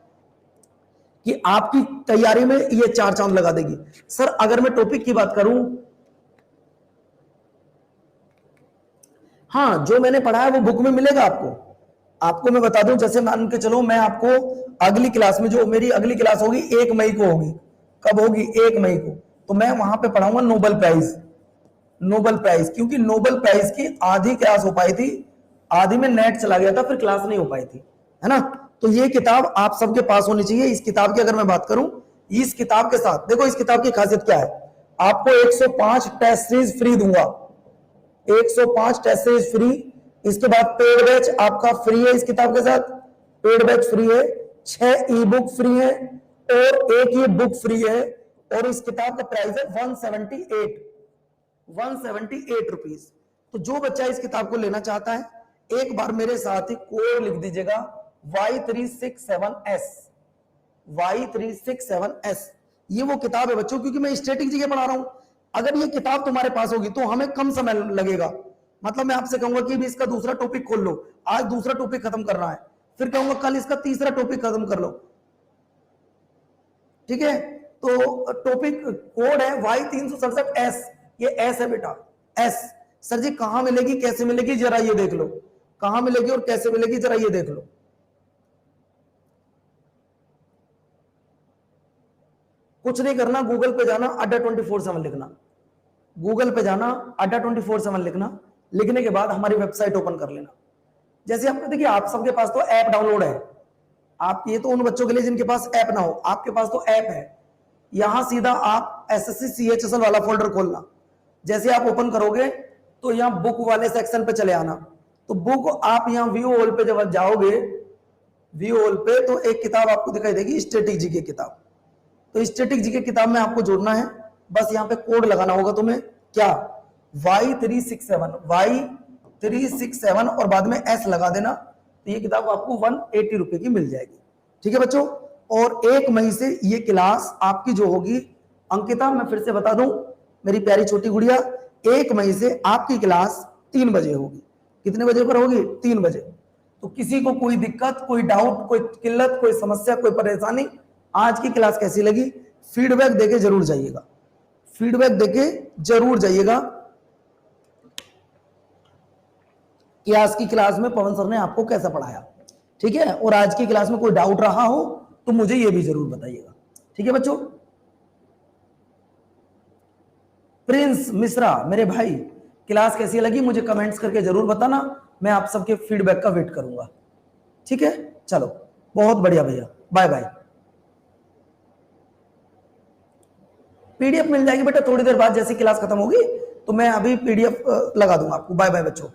कि आपकी तैयारी में ये 4 चांद लगा देगी। सर अगर मैं टॉपिक की बात करूं, हाँ जो मैंने पढ़ा है वो बुक में मिलेगा आपको मैं बता दूं, जैसे मान के चलो मैं आपको अगली क्लास में, जो मेरी अगली क्लास होगी 1 मई को होगी। कब होगी? 1 मई को। तो मैं वहां पे पढ़ाऊंगा नोबेल प्राइज, क्योंकि नोबेल प्राइज की आधी क्लास हो पाई थी, आधी में नेट चला गया था, फिर क्लास नहीं हो पाई थी, है ना। तो ये किताब आप सबके पास होनी चाहिए। इस किताब की अगर मैं बात करूं, इस किताब के साथ देखो इस किताब की खासियत क्या है, आपको 105 टेस्ट सीरीज फ्री दूंगा, 105 टेस्ट सीरीज फ्री। इसके बाद पेड बैच आपका फ्री है, इस किताब के साथ पेड बैच फ्री है, 6 ई बुक फ्री है और 1 ये बुक फ्री है। और इस किताब का प्राइस है 178 रुपीज। तो जो बच्चा इस किताब को लेना चाहता है, एक बार मेरे साथ ही कोड लिख दीजिएगा Y367S। ये वो किताब है बच्चों, क्योंकि मैं स्टैटिक जीके पढ़ा रहा हूं। अगर ये किताब तुम्हारे पास होगी तो हमें कम समय लगेगा। मतलब मैं आपसे कहूंगा कि भी इसका दूसरा टॉपिक खोल लो, आज दूसरा टॉपिक खत्म करना है, फिर कहूंगा कल इसका तीसरा टॉपिक खत्म कर लो, ठीक है। तो टॉपिक कोड है Y367S, ये एस है बेटा, एस। सर जी कहां मिलेगी, कैसे मिलेगी, जरा ये देख लो, कहां मिलेगी और कैसे मिलेगी, जरा ये देख लो। कुछ नहीं करना, गूगल पे जाना, अड्डा 24/7 लिखना, गूगल पे जाना, अड्डा 24/7 लिखना, लिखने के बाद हमारी वेबसाइट ओपन कर लेना। जैसे आपने देखिए आप सबके पास तो ऐप डाउनलोड है, आप ये तो उन बच्चों के लिए जिनके पास ऐप ना हो, आपके पास तो ऐप है। यहां सीधा आप एसएससी सीएचएसएल वाला फोल्डर खोलना, जैसे आप ओपन करोगे तो यहाँ बुक वाले सेक्शन पे चले आना। तो बुक आप यहाँ व्यू ऑल पे जब जाओगे, व्यू ऑल पे तो एक किताब आपको दिखाई देगी स्टैटिक जीके किताब। तो स्टैटिक जीके किताब में आपको जोड़ना है, बस यहाँ पे कोड लगाना होगा तुम्हें, क्या Y367 और बाद में S लगा देना। तो ये किताब आपको 180 रुपए की मिल जाएगी, ठीक है बच्चों। और 1 मई से ये क्लास आपकी जो होगी, अंकिता मैं फिर से बता दूं मेरी प्यारी छोटी गुड़िया, 1 मई से आपकी क्लास 3 बजे होगी। कितने बजे पर होगी? 3 बजे। तो किसी को कोई दिक्कत, कोई डाउट, कोई किल्लत, कोई समस्या, कोई परेशानी, आज की क्लास कैसी लगी फीडबैक देके जरूर जाइएगा, फीडबैक देके जरूर जाइएगा कि आज की क्लास में पवन सर ने आपको कैसा पढ़ाया, ठीक है। और आज की क्लास में कोई डाउट रहा हो तो मुझे ये भी जरूर बताइएगा, ठीक है बच्चों। प्रिंस मिश्रा मेरे भाई, क्लास कैसी लगी मुझे कमेंट्स करके जरूर बताना, मैं आप सबके फीडबैक का वेट करूंगा, ठीक है। चलो बहुत बढ़िया भैया, बाय बाय। पीडीएफ मिल जाएगी बेटा थोड़ी देर बाद, जैसी क्लास खत्म होगी तो मैं अभी पीडीएफ लगा दूंगा आपको। बाय बाय बच्चों।